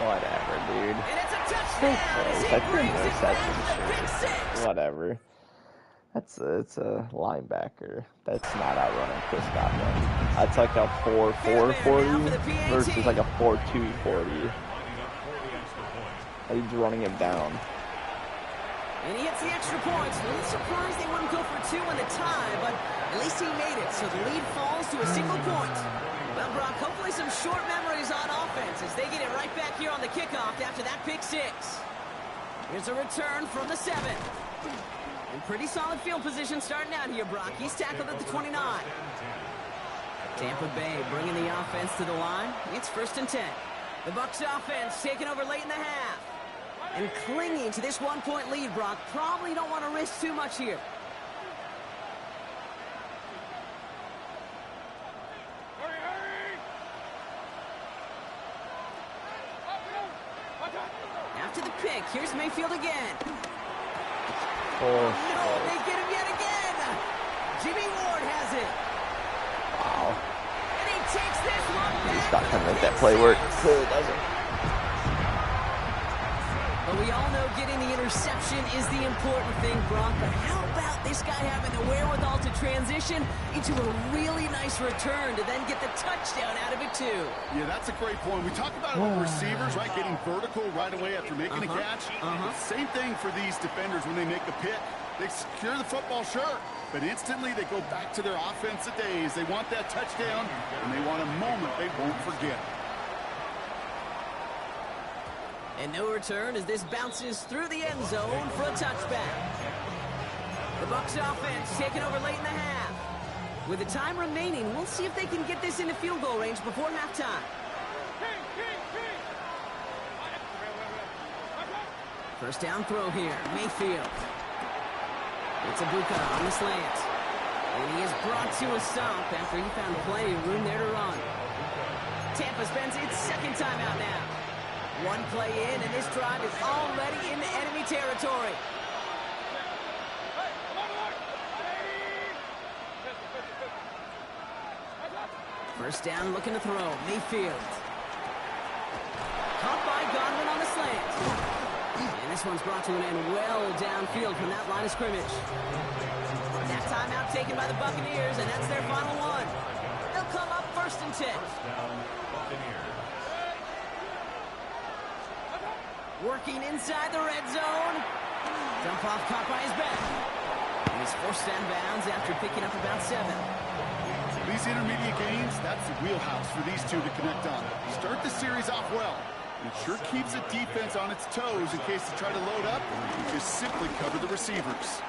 Whatever, dude. And it's a touchdown as he brings it back to pick 6. Whatever. It's a linebacker. That's not outrunning Chris Godwin. That's like a 4.4 40 versus like a 4.2 40. He's running him down. And he hits the extra points. A little surprised they wouldn't go for 2 in the tie, but at least he made it, so the lead falls to a single point. Well, Brock, hopefully some short memories on offense as they get it right back here on the kickoff after that pick 6. Here's a return from the 7. In pretty solid field position starting out here, Brock. He's tackled at the 29. Tampa Bay bringing the offense to the line. It's 1st and 10. The Bucs offense taking over late in the half. And clinging to this 1-point lead, Brock. Probably don't want to risk too much here. to the pick. Here's Mayfield again. Oh, no, they get him yet again. Jimmy Ward has it. wow. And he takes this one back. He's not trying to make that play work. Clearly doesn't. But we all know getting the interception is the important thing, Brock. But how about this guy having the wherewithal to transition into a really nice return to then get the touchdown out of it, too? Yeah, that's a great point. We talk about it with receivers, right, getting vertical right away after making a catch. Same thing for these defenders when they make a pick. They secure the football, sure, but instantly they go back to their offensive days. They want that touchdown, and they want a moment they won't forget. And no return as this bounces through the end zone for a touchback. The Bucs offense taking over late in the half. With the time remaining, we'll see if they can get this into field goal range before halftime. First down throw here, Mayfield. It's Ibuka on the slant. And he is brought to a stop after he found plenty of room there to run. Tampa spends its second timeout now. One play in, and this drive is already into enemy territory. First down, looking to throw. Mayfield. Caught by Godwin on the slant. And this one's brought to an end well downfield from that line of scrimmage. That timeout taken by the Buccaneers, and that's their final one. They'll come up 1st and 10. Working inside the red zone. Dump off caught by his back. And he's forced down bounds after picking up about 7. These intermediate games, that's the wheelhouse for these two to connect on. Start the series off well. It sure keeps the defense on its toes in case they try to load up and just simply cover the receivers.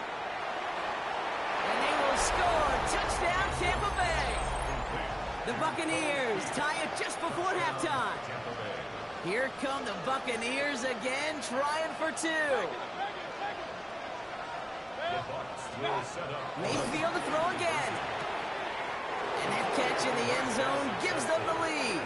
And they will score. Touchdown, Tampa Bay. The Buccaneers tie it just before halftime. Here come the Buccaneers again, trying for 2. Mayfield to throw again. And that catch in the end zone gives them the lead.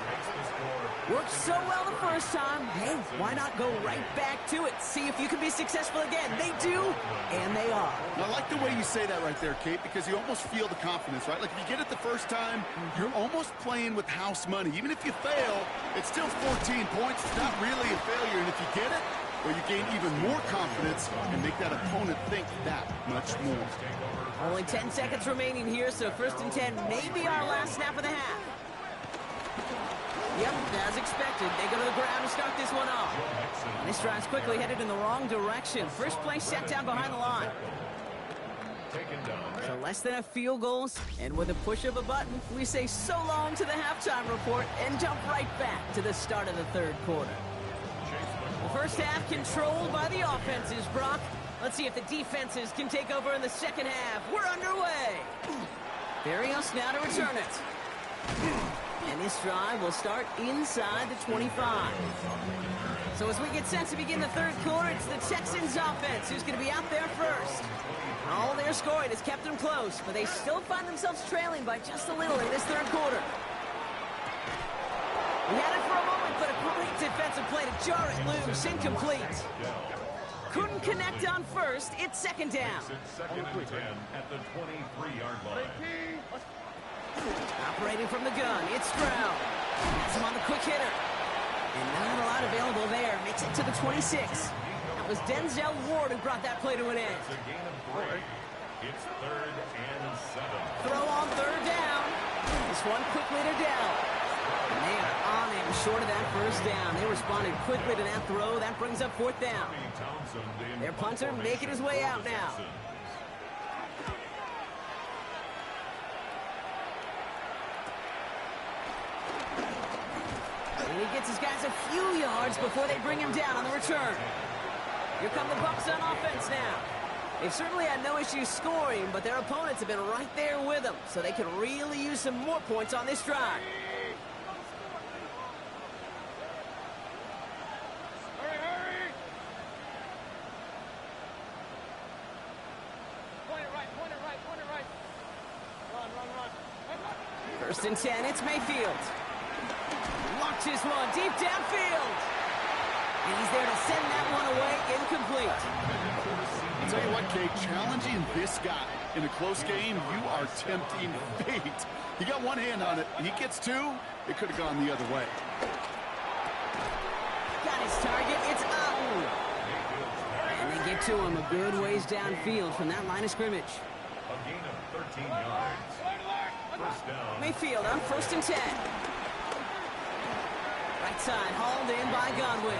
Worked so well the first time. Hey, why not go right back to it? See if you can be successful again. They do, and they are. I like the way you say that right there, Kate, because you almost feel the confidence, right? Like if you get it the first time, you're almost playing with house money. Even if you fail, it's still 14 points. It's not really a failure, and if you get it, well, you gain even more confidence and make that opponent think that much more. Only 10 seconds remaining here, so 1st and 10 may be our last snap of the half. Yep, as expected, they go to the ground to start this one off. And this drive's quickly headed in the wrong direction. First play set down behind the line. So less than a field goal, and with a push of a button, we say so long to the halftime report and jump right back to the start of the 3rd quarter. The first half controlled by the offenses, Brock. Let's see if the defenses can take over in the second half. We're underway. Barrios now to return it. And this drive will start inside the 25. So as we get set to begin the 3rd quarter, it's the Texans offense who's going to be out there first. All their scoring has kept them close, but they still find themselves trailing by just a little in this 3rd quarter. We had it for a moment, but a great defensive play to jar it loose, incomplete. Couldn't connect on first. It's 2nd down. Second and 10 at the 23-yard line. Operating from the gun, it's Stroud. Has him on the quick hitter. And not a lot available there. Makes it to the 26. That was Denzel Ward who brought that play to an end. It's a gain of 3. It's 3rd and 7. Throw on 3rd down. This one quickly to Dell. And they are on him short of that 1st down. They responded quickly to that throw. That brings up 4th down. Their punter making his way out now. And he gets his guys a few yards before they bring him down on the return. Here come the Bucs on offense now. They've certainly had no issues scoring, but their opponents have been right there with them, so they could really use some more points on this drive. Hurry! Point it right. Run. 1st and 10, it's Mayfield. Launches one deep downfield. And he's there to send that one away, incomplete. I'll tell you what, Kate, challenging this guy in a close game, you are tempting fate. He got one hand on it. He gets two. It could have gone the other way. Got his target. It's out. And they get to him a good ways downfield from that line of scrimmage. A gain of 13 yards. First down. Mayfield on 1st and 10. Right side, hauled in by Godwin.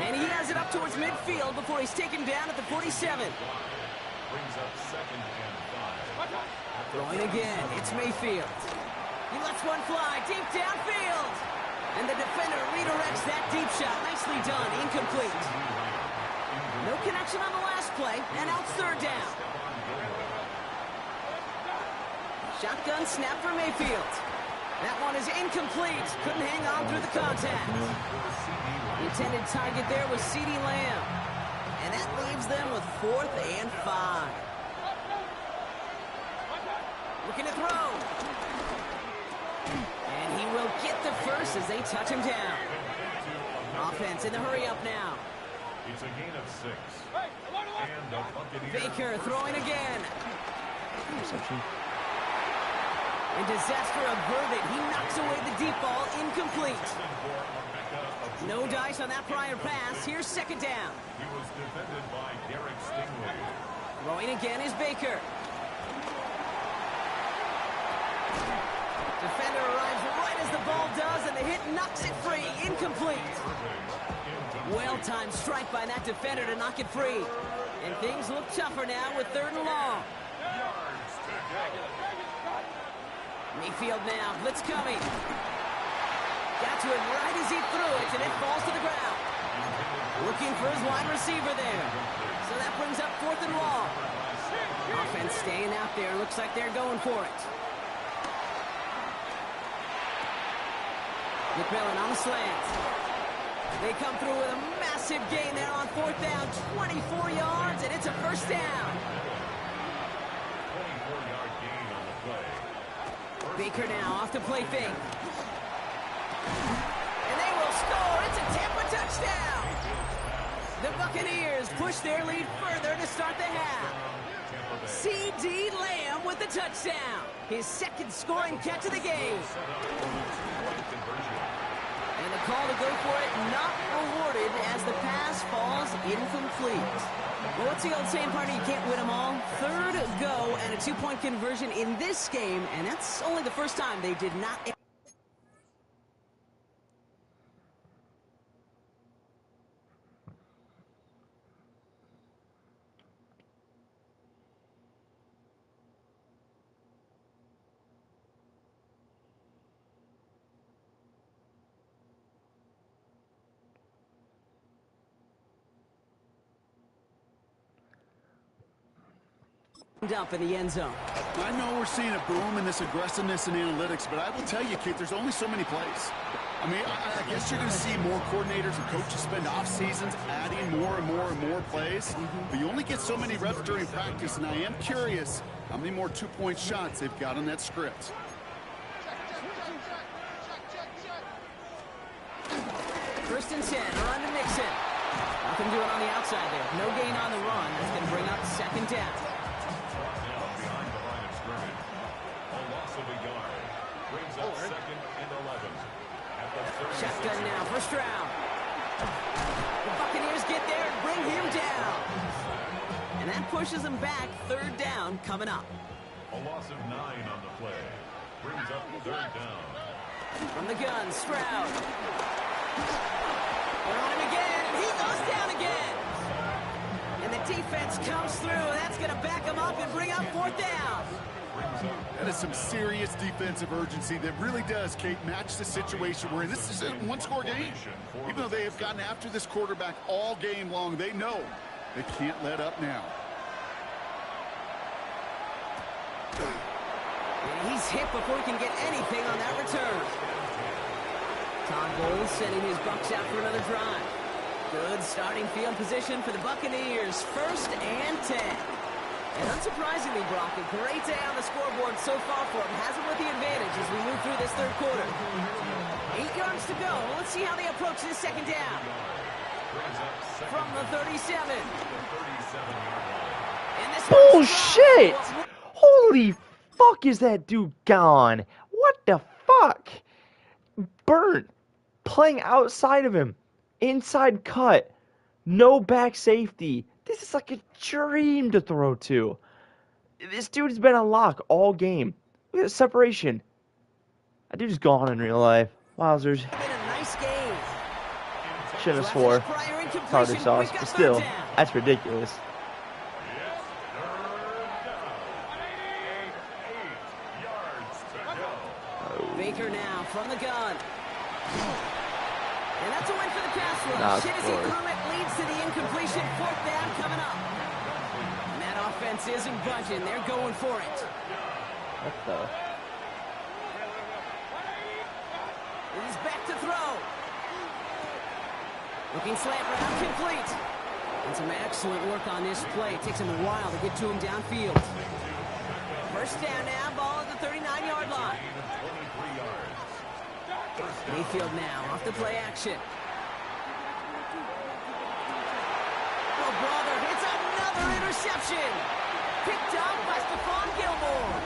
And he has it up towards midfield before he's taken down at the 47. Brings up 2nd and 5. Throwing again, it's Mayfield. He lets one fly deep downfield. And the defender redirects that deep shot. Nicely done, incomplete. No connection on the last play, and out 3rd down. Shotgun snap for Mayfield. That one is incomplete. Couldn't hang on through the contact. The intended target there was CeeDee Lamb. And that leaves them with 4th and 5. Looking to throw. And he will get the first as they touch him down. Offense in the hurry up now. It's a gain of 6. And the Buccaneers. Baker throwing again. Reception. And disaster averted. He knocks away the deep ball, incomplete. No dice on that prior pass. Here's 2nd down. He was defended by Derek Stingley. Throwing again is Baker. Defender arrives right as the ball does, and the hit knocks it free. Incomplete. Well-timed strike by that defender to knock it free. And things look tougher now with 3rd and long. Mayfield now, blitz coming. Got to it right as he threw it, and it falls to the ground. Looking for his wide receiver there. So that brings up 4th and long. Offense staying out there. Looks like they're going for it. McMillan on the slant. They come through with a massive gain there on 4th down. 24 yards, and it's a first down. 24-yard gain on the play. Baker now off to play fake. And they will score. It's a Tampa touchdown. The Buccaneers push their lead further to start the half. CeeDee Lamb with the touchdown. His 2nd scoring catch of the game. And the call to go for it not rewarded as the pass falls incomplete. Well, what's the old saying, partner? You can't win them all. 3rd go and a 2-point conversion in this game, and that's only the first time they did not. Up in the end zone. I know we're seeing a boom in this aggressiveness and analytics, but I will tell you, Kate, there's only so many plays. I mean, I guess you're going to see more coordinators and coaches spend off seasons adding more and more and more plays, but you only get so many reps during practice, and I am curious how many more 2-point shots they've got on that script. 1st and 10, run to Nixon. Nothing doing on the outside there. No gain on the run. That's going to bring up 2nd down. Behind the line of scrimmage. A loss of a yard. Brings up 2nd and 11. At the 36. Shotgun now, 1st round. The Buccaneers get there and bring him down. And that pushes them back. 3rd down coming up. A loss of 9 on the play. Brings up 3rd down. From the gun, Stroud. They're on him again, and he goes down again. And the defense comes through. That's going to back him up and bring up 4th down. That is some serious defensive urgency that really does, Kate, match the situation we're in. This is a one-score game. Even though they have gotten after this quarterback all game long, they know they can't let up now. And he's hit before he can get anything on that return. Todd Bowles sending his Bucs out for another drive. Good starting field position for the Buccaneers. 1st and 10. And unsurprisingly, Brock, a great day on the scoreboard so far for him. Has him with the advantage as we move through this third quarter. 8 yards to go. Let's see how they approach this second down. From the 37. Bullshit! Holy fuck, is that dude gone? What the fuck? Burnt. Playing outside of him. Inside cut. No back safety. This is like a dream to throw to. This dude has been on lock all game. Look at the separation. That dude's gone in real life. Wowzers. Shouldn't have swore. Tartar sauce. But still, that's ridiculous. Baker now from the gun. And that's a win for the pass rush. Shinsey Clement leads to the incompletion. 4th down coming up. And that offense isn't budging. They're going for it. What the? He's back to throw. Looking slant route complete. And some excellent work on this play. It takes him a while to get to him downfield. First down now, ball at the 39-yard line. Mayfield now off the play action. Oh, brother, it's another interception. Picked up by Stephon Gilmore.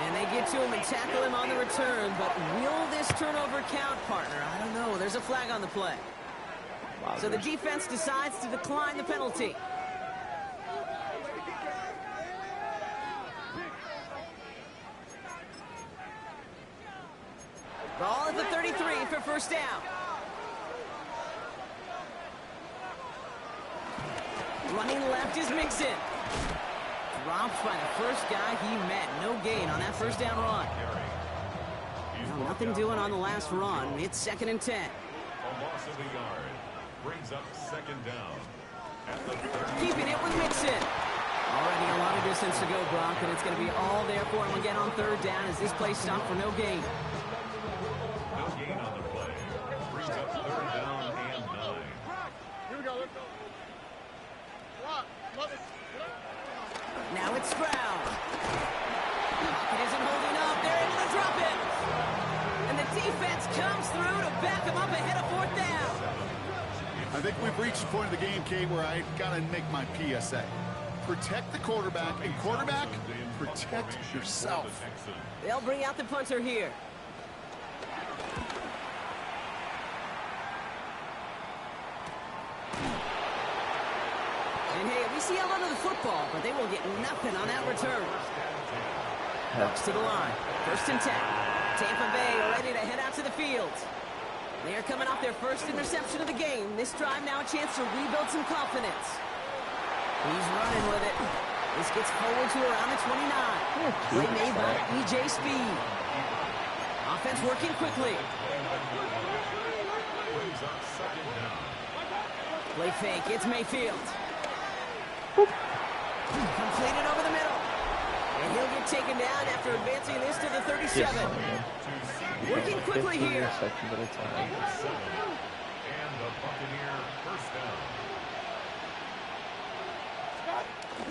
And they get to him and tackle him on the return. But will this turnover count, partner? I don't know. There's a flag on the play. Wow. So the defense decides to decline the penalty. Ball at the 33 for first down. Running left is Mixon. Dropped by the first guy he met. No gain on that first down run. No, nothing doing on the last run. It's 2nd and 10. A loss of a yard brings up 2nd down. At the 30. Keeping it with Mixon. Already a lot of distance to go, Brock, and it's going to be all there for him again on 3rd down as this play stopped for no gain. No gain on the play. Brings up 3rd down and 9. Here we go. Let's go. Now it's Stroud. Pocket isn't holding up. They're able to drop it. And the defense comes through to back them up ahead of 4th down. I think we've reached the point of the game, Kate, where I got to make my PSA. Protect the quarterback, and quarterback, protect yourself. They'll bring out the punter here. And hey, we see a lot of the football, but they will get nothing on that return. Bucks to the line. 1st and 10. Tampa Bay are ready to head out to the field. They are coming off their first interception of the game. This drive now a chance to rebuild some confidence. He's running with it. This gets forward to around the 29. Play made by E.J. Speed. Offense working quickly. Play fake. It's Mayfield. Completed over the middle. And he'll get taken down after advancing this to the 37. Working quickly here. And the Buccaneer first down.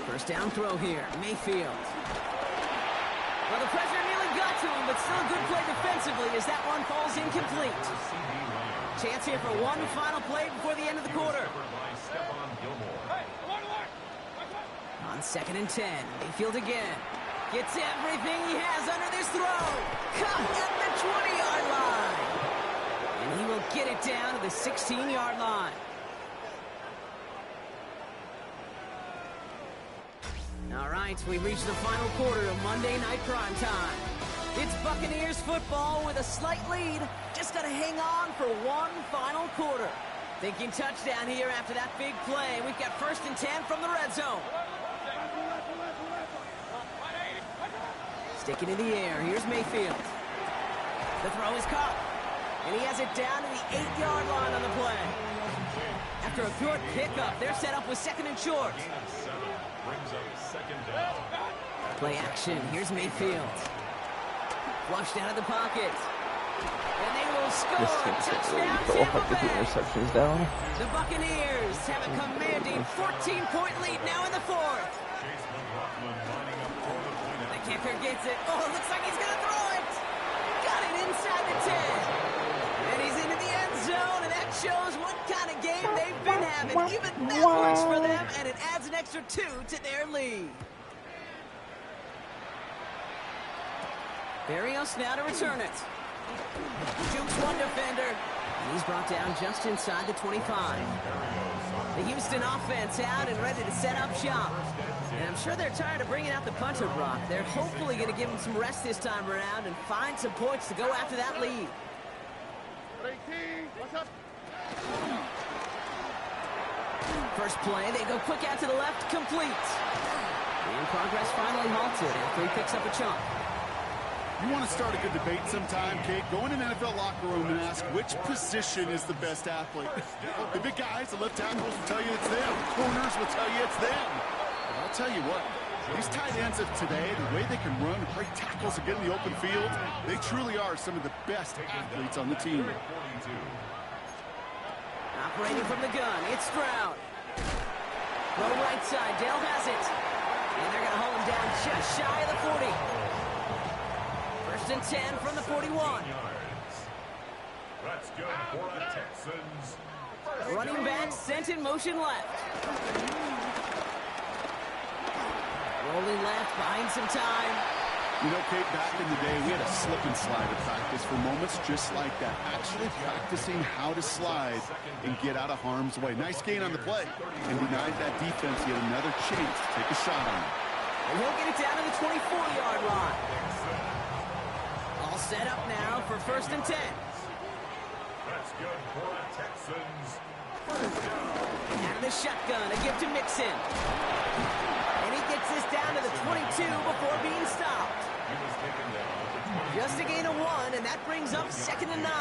First down throw here. Mayfield. Well, the pressure nearly got to him, but still a good play defensively as that one falls incomplete. Chance here for one final play before the end of the quarter. On 2nd and 10. Mayfield again. Gets everything he has under this throw. Caught at the 20-yard line. And he will get it down to the 16-yard line. All right, we reached the final quarter of Monday Night Prime Time. It's Buccaneers football with a slight lead. Just got to hang on for one final quarter. Thinking touchdown here after that big play. We've got 1st and 10 from the red zone. Sticking in the air. Here's Mayfield. The throw is caught. And he has it down to the 8-yard line on the play. After a good pickup, they're set up with 2nd and short. Play action. Here's Mayfield. Flushed out of the pocket. And they will score. Touchdown, Tampa Bay. The Buccaneers have a commanding 14-point lead now in the 4th. The kicker gets it. Oh, it looks like he's going to throw it. Got it inside the 10. And he's into the end zone, and that shows what kind of game they've been having. Even that works for them, and it adds an extra 2 to their lead. Barrios now to return it. Jukes one defender. And he's brought down just inside the 25. The Houston offense out and ready to set up shop. And I'm sure they're tired of bringing out the punter, Brock. They're hopefully going to give him some rest this time around and find some points to go after that lead. First play, they go quick out to the left, complete. And progress finally halted after he picks up a chunk. You want to start a good debate sometime, Kate? Go in an NFL locker room and ask which position is the best athlete. The big guys, the left tackles will tell you it's them. The corners will tell you it's them. But I'll tell you what, these tight ends of today, the way they can run, break tackles and get in the open field, they truly are some of the best athletes on the team. Operating from the gun, it's Stroud. Go right side, Dale has it. And they're going to hold him down just shy of the 40. First and 10 from the 41. That's good for the Texans. Running back sent in motion left. Rolling left, buying some time. You know, Kate, back in the day, we had a slip and slide at practice for moments just like that. Actually practicing how to slide and get out of harm's way. Nice gain on the play. And denied that defense yet another chance to take a shot on him. And he'll get it down to the 24-yard line. All set up now for first and 10. That's good for the Texans. First down. Out of the shotgun, a gift to Mixon. And he gets this down to the 22 before being stopped. He was taken down. Just a gain of 1, and that brings up second and 9.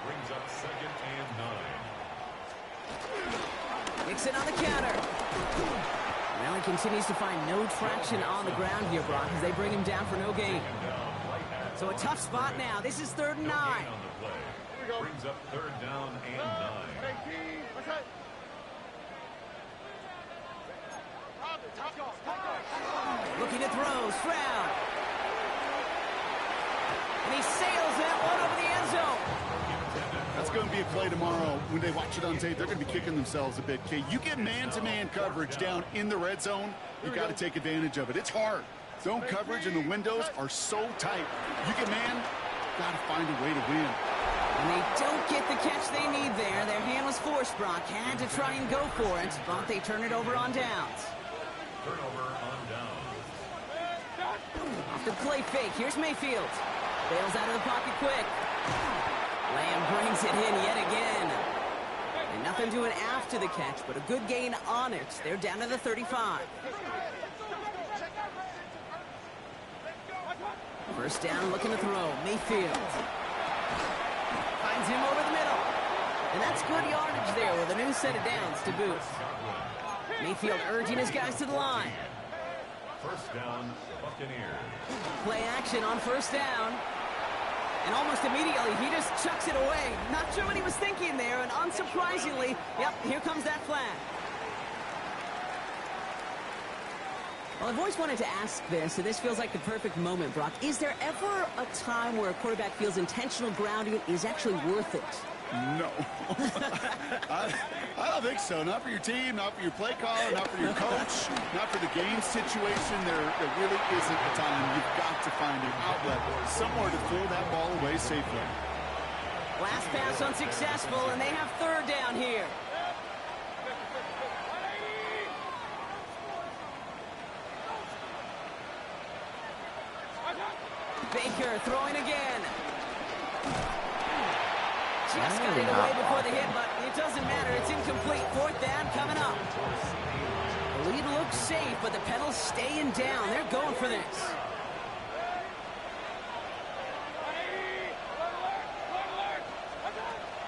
Brings up second and 9. Mixon on the counter. Well, he continues to find no traction on the ground here, Brock, as they bring him down for no gain. So a tough spot now. This is third and 9. Brings up third down and 9. Looking to throw, Stroud. And he sails that one over the end zone. That's going to be a play tomorrow. When they watch it on tape, they're going to be kicking themselves a bit, Kate. You get man-to-man coverage down in the red zone, you got to take advantage of it. It's hard. Zone coverage and the windows are so tight. You get man, got to find a way to win. And they don't get the catch they need there. Their hand was forced, Brock. Had to try and go for it, but they turn it over on downs. Turnover on downs. Off the play fake, here's Mayfield. Bails out of the pocket quick. Lamb brings it in yet again. And nothing doing after the catch, but a good gain on it. They're down to the 35. First down, looking to throw. Mayfield. Finds him over the middle. And that's good yardage there with a new set of downs to boot. Mayfield urging his guys to the line. First down, Buccaneers. Play action on first down. And almost immediately, he just chucks it away. Not sure what he was thinking there, and unsurprisingly, yep, here comes that flag. Well, I've always wanted to ask this, so this feels like the perfect moment, Brock. Is there ever a time where a quarterback feels intentional grounding is actually worth it? No. I don't think so. Not for your team, not for your play caller, not for your coach, not for the game situation. There really isn't a time. You've got to find an outlet somewhere to throw that ball away safely. Last pass unsuccessful, and they have third down here. Baker throwing again. Just got it away before the hit, but it doesn't matter. It's incomplete. Fourth down coming up. The lead looks safe, but the pedals staying down. They're going for this.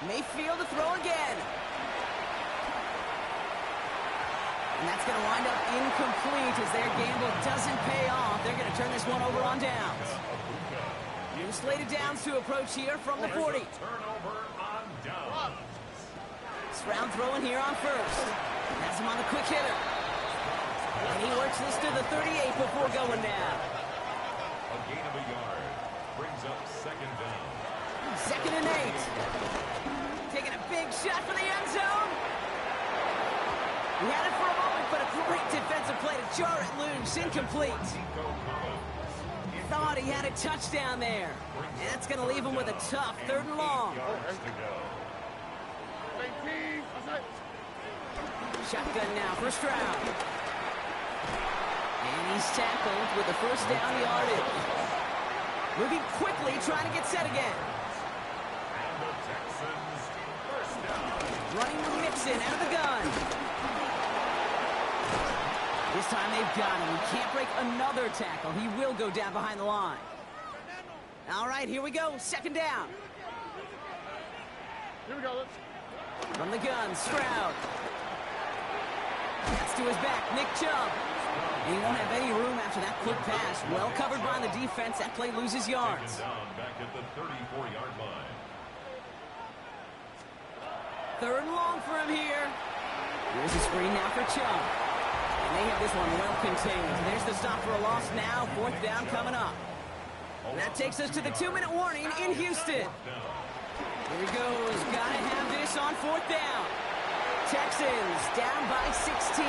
Mayfield to throw again. And that's going to wind up incomplete as their gamble doesn't pay off. They're going to turn this one over on downs. New slated downs to approach here from the 40. Turnover on downs. Stroud throwing here on first. Has him on a quick hitter. And he works this to the 38 before going down. A gain of a yard brings up second down. 2nd and 8. Taking a big shot for the end zone. He had it for a moment, but a great defensive play to jar it loose. Incomplete. Thought he had a touchdown there. And that's going to leave him with a tough 3rd and long. Shotgun now for Stroud. And he's tackled with the first down yardage. Moving quickly, trying to get set again. And the Texans first down. Running with Mixon out of the gun. This time they've got him. He can't break another tackle. He will go down behind the line. All right, here we go. 2nd down. Here we go. From the gun, Stroud. That's to his back, Nick Chubb. And he won't have any room after that quick pass. Well covered by the defense. That play loses yards. Down back at the 34-yard line. 3rd and long for him here. Here's a screen now for Chubb. And they have this one well contained. There's the stop for a loss now. 4th down coming up. And that takes us to the 2-minute warning in Houston. Here he goes. Gotta have this on 4th down. Texans down by 16.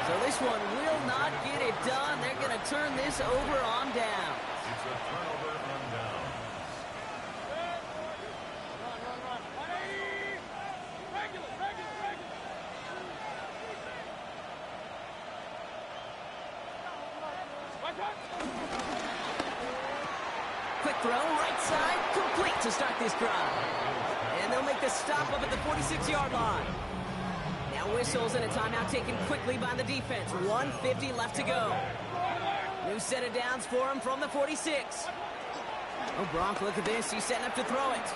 So this one will not get it done. They're going to turn this over on down. It's a turnover on down. Quick throw, right side, complete to start this drive. And they'll make the stop up at the 46-yard line. Now whistles and a timeout taken quickly by the defense. 1:50 left to go. New set of downs for him from the 46. Oh, Gronk, look at this. He's setting up to throw it.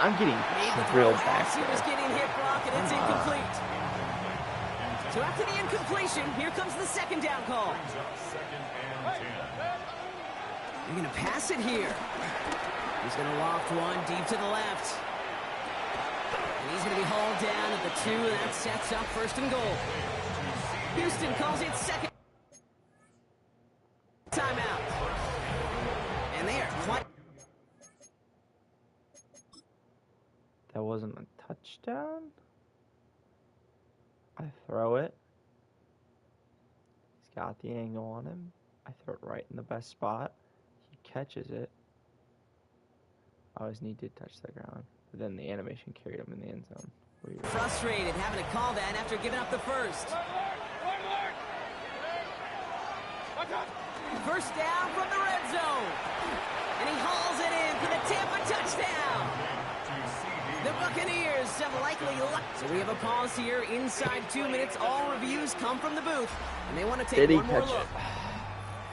I'm getting drilled back He was there. getting hit, Brock, and it's incomplete. So after the incompletion, here comes the 2nd down call. Brings up 2nd and 10. They're going to pass it here. He's going to loft one deep to the left. And he's going to be hauled down at the 2, and that sets up 1st and goal. Houston calls it 2nd timeout. And they are quite... That wasn't a touchdown. I throw it. He's got the angle on him. I throw it right in the best spot. He catches it. I always need to touch the ground. But then the animation carried him in the end zone. Weird. Frustrated having to call that after giving up the first. First down from the red zone. And he hauls it in for the Tampa touchdown. The Buccaneers have likely luck. So we have a pause here inside 2 minutes. All reviews come from the booth. And they want to take one more look.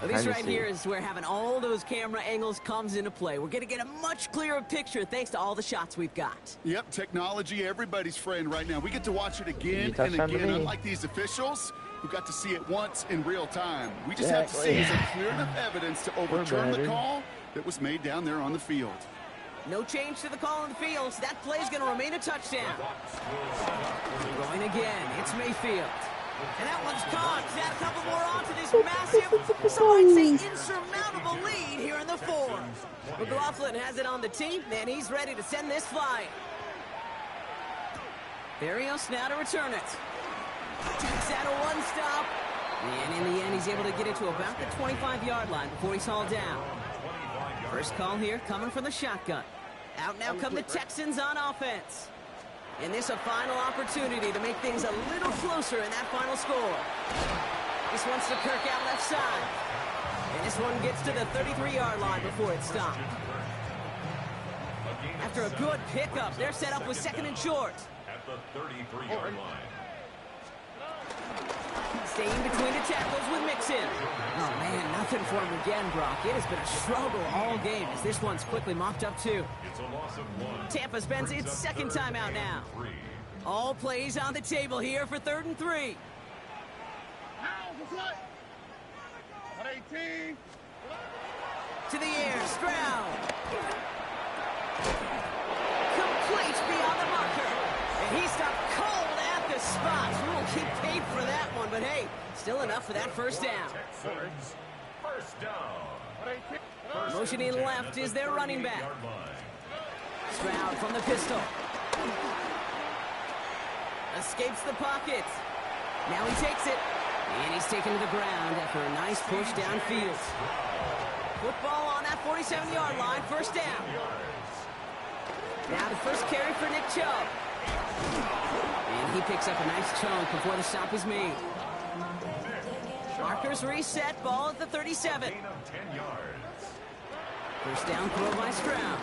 This right here is where having all those camera angles comes into play. We're going to get a much clearer picture thanks to all the shots we've got. Yep, technology, everybody's friend right now. We get to watch it again and again, unlike these officials who got to see it once in real time. We just have to see it's a clear enough evidence to overturn the call that was made down there on the field. No change to the call on the field. So that play is going to remain a touchdown. Going again. It's Mayfield. And that one's caught. Add a couple more on to this massive, some might say insurmountable lead here in the 4th. McLaughlin has it on the tee, and he's ready to send this flying. Barrios now to return it. Takes out a one stop. And in the end, he's able to get it to about the 25-yard line before he's hauled down. First call here coming from the shotgun. Out now come the Texans on offense. And this a final opportunity to make things a little closer in that final score. This one's to Kirk out left side. And this one gets to the 33-yard line before it's stopped. After a good pickup, they're set up with 2nd and short. At the 33-yard line. Staying between the tackles with Mixon. Oh, man, nothing for him again, Brock. It has been a struggle all game as this one's quickly mopped up, too. It's a loss of 1. Tampa spends its 2nd timeout now. All plays on the table here for 3rd and 3. At 18. To the air, Stroud. Complete beyond the marker. And he stopped cold at the spot. Rule He paid for that one, but hey, still enough for that first down. Texans, first down. Motioning left is their running back. Stroud from the pistol. Escapes the pocket. Now he takes it. And he's taken to the ground after a nice push downfield. Football on that 47-yard line, first down. Now the first carry for Nick Chubb. And he picks up a nice chunk before the stop is made. Markers reset, ball at the 37. First down throw by Stroud.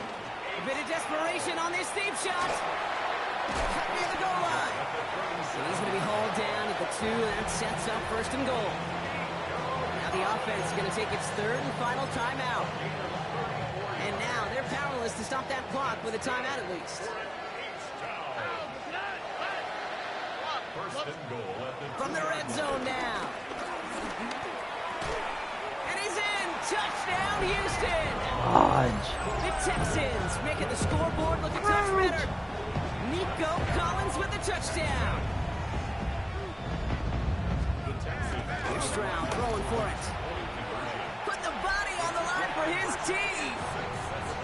A bit of desperation on this deep shot. Cut near the goal line. And he's going to be hauled down at the 2, and that sets up first and goal. Now the offense is going to take its third and final timeout. And now they're powerless to stop that clock with a timeout at least. First and goal at the From the red zone now. And he's in. Touchdown, Houston. The Texans making the scoreboard look a touch better. Nico Collins with the touchdown. Here's Stroud throwing for it. Put the body on the line for his team.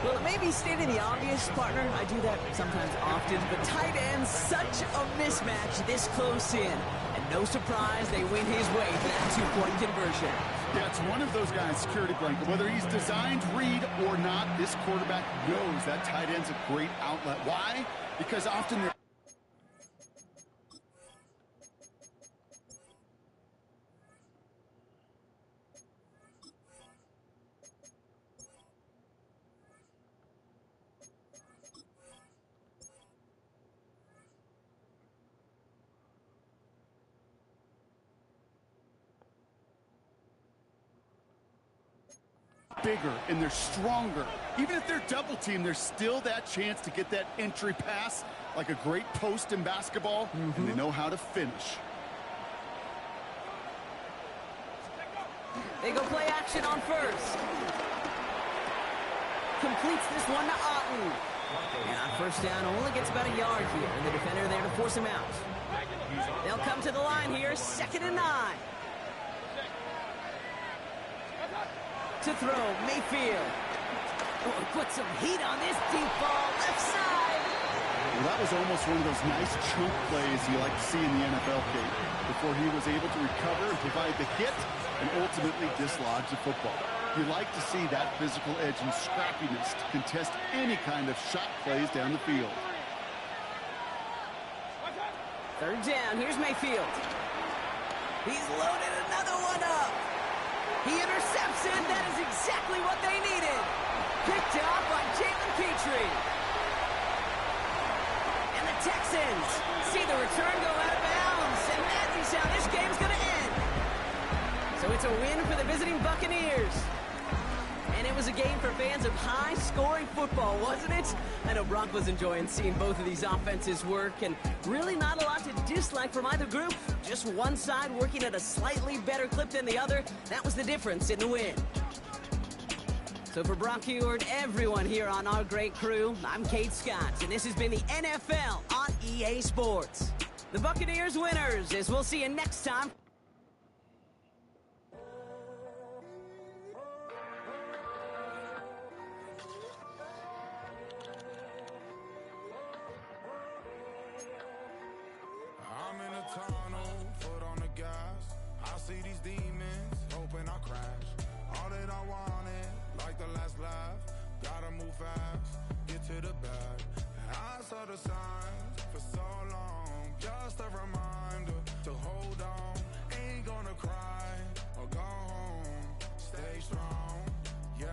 Well, it may be stating the obvious, partner. I do that sometimes often, but tight ends, such a mismatch this close in. And no surprise, they win his way for that 2-point conversion. Yeah, it's one of those guys, security blanket. Whether he's designed read or not, this quarterback knows that tight end's a great outlet. Why? Because often they're bigger and they're stronger. Even if they're double teamed, there's still that chance to get that entry pass like a great post in basketball, and they know how to finish. They go play action on first. Completes this one to Otten. And on first down, only gets about a yard here, and the defender there to force him out. They'll come to the line here, 2nd and 9. To throw, Mayfield. Oh, put some heat on this deep ball, left side. Well, that was almost one of those nice chunk plays you like to see in the NFL game, before he was able to recover and provide the hit and ultimately dislodge the football. You like to see that physical edge and scrappiness to contest any kind of shot plays down the field. Third down, here's Mayfield. He's loaded another one up. He intercepts it. That is exactly what they needed. Picked off by Jalen Petrie. And the Texans see the return go out of bounds. And that's how this game's going to end. So it's a win for the visiting Buccaneers. And it was a game for fans of high-scoring football, wasn't it? I know Brock was enjoying seeing both of these offenses work, and really not a lot to dislike from either group. Just one side working at a slightly better clip than the other. That was the difference in the win. So for Brock Heward, everyone here on our great crew, I'm Kate Scott, and this has been the NFL on EA Sports. The Buccaneers winners, as we'll see you next time. Tunnel, foot on the gas. I see these demons, hoping I crash. All that I wanted, like the last laugh. Gotta move fast, get to the bag. And I saw the signs for so long. Just a reminder to hold on. Ain't gonna cry or go home. Stay strong, yeah.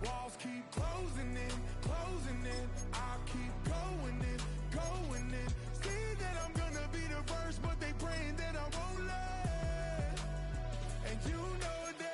Walls keep closing in, closing in. I keep going in, going in. See that I'm gonna be the first, but they praying that I won't let. And you know that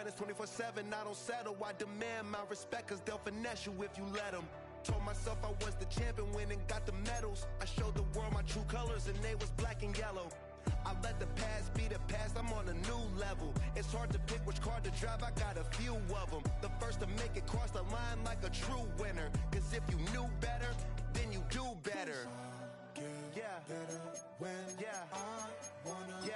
honest 24/7, I don't settle. I demand my respect, cause they'll finesse you if you let them. Told myself I was the champion, went and got the medals. I showed the world my true colors and they was black and yellow. I let the past be the past, I'm on a new level. It's hard to pick which car to drive, I got a few of them. The first to make it cross the line like a true winner. Cause if you knew better, then you do better. Yeah, better when yeah, I wanna yeah.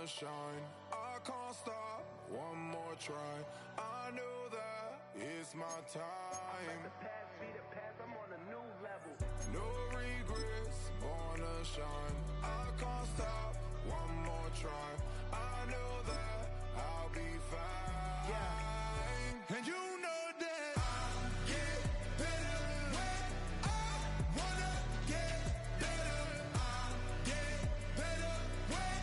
Shine, I can't stop, one more try. I know that it's my time. Let the past be the past, I'm on a new level. No regrets, born to shine. I can't stop, one more try. I know that I'll be fine. Yeah. And you know that I'll get better when I wanna get better. I'll get better when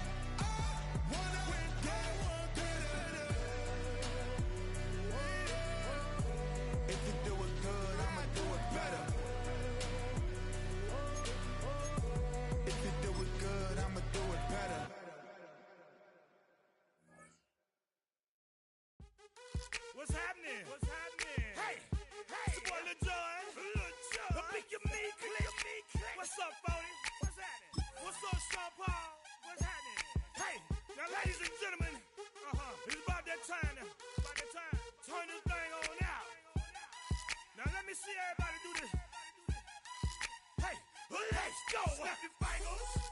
if you do it good, I'ma do it better. If you do it good, I'ma do it better. What's happening? What's happening? Hey, it's your boy Lil Jon. The Big Your Me Click. What's up, Phony? What's happening? What's up, Sean Paul? What's happening? Hey, now ladies and gentlemen, it's about that time now. About that time. Turn this thing on out. Now let me see everybody do this. Hey, let's go. Snap your fingers.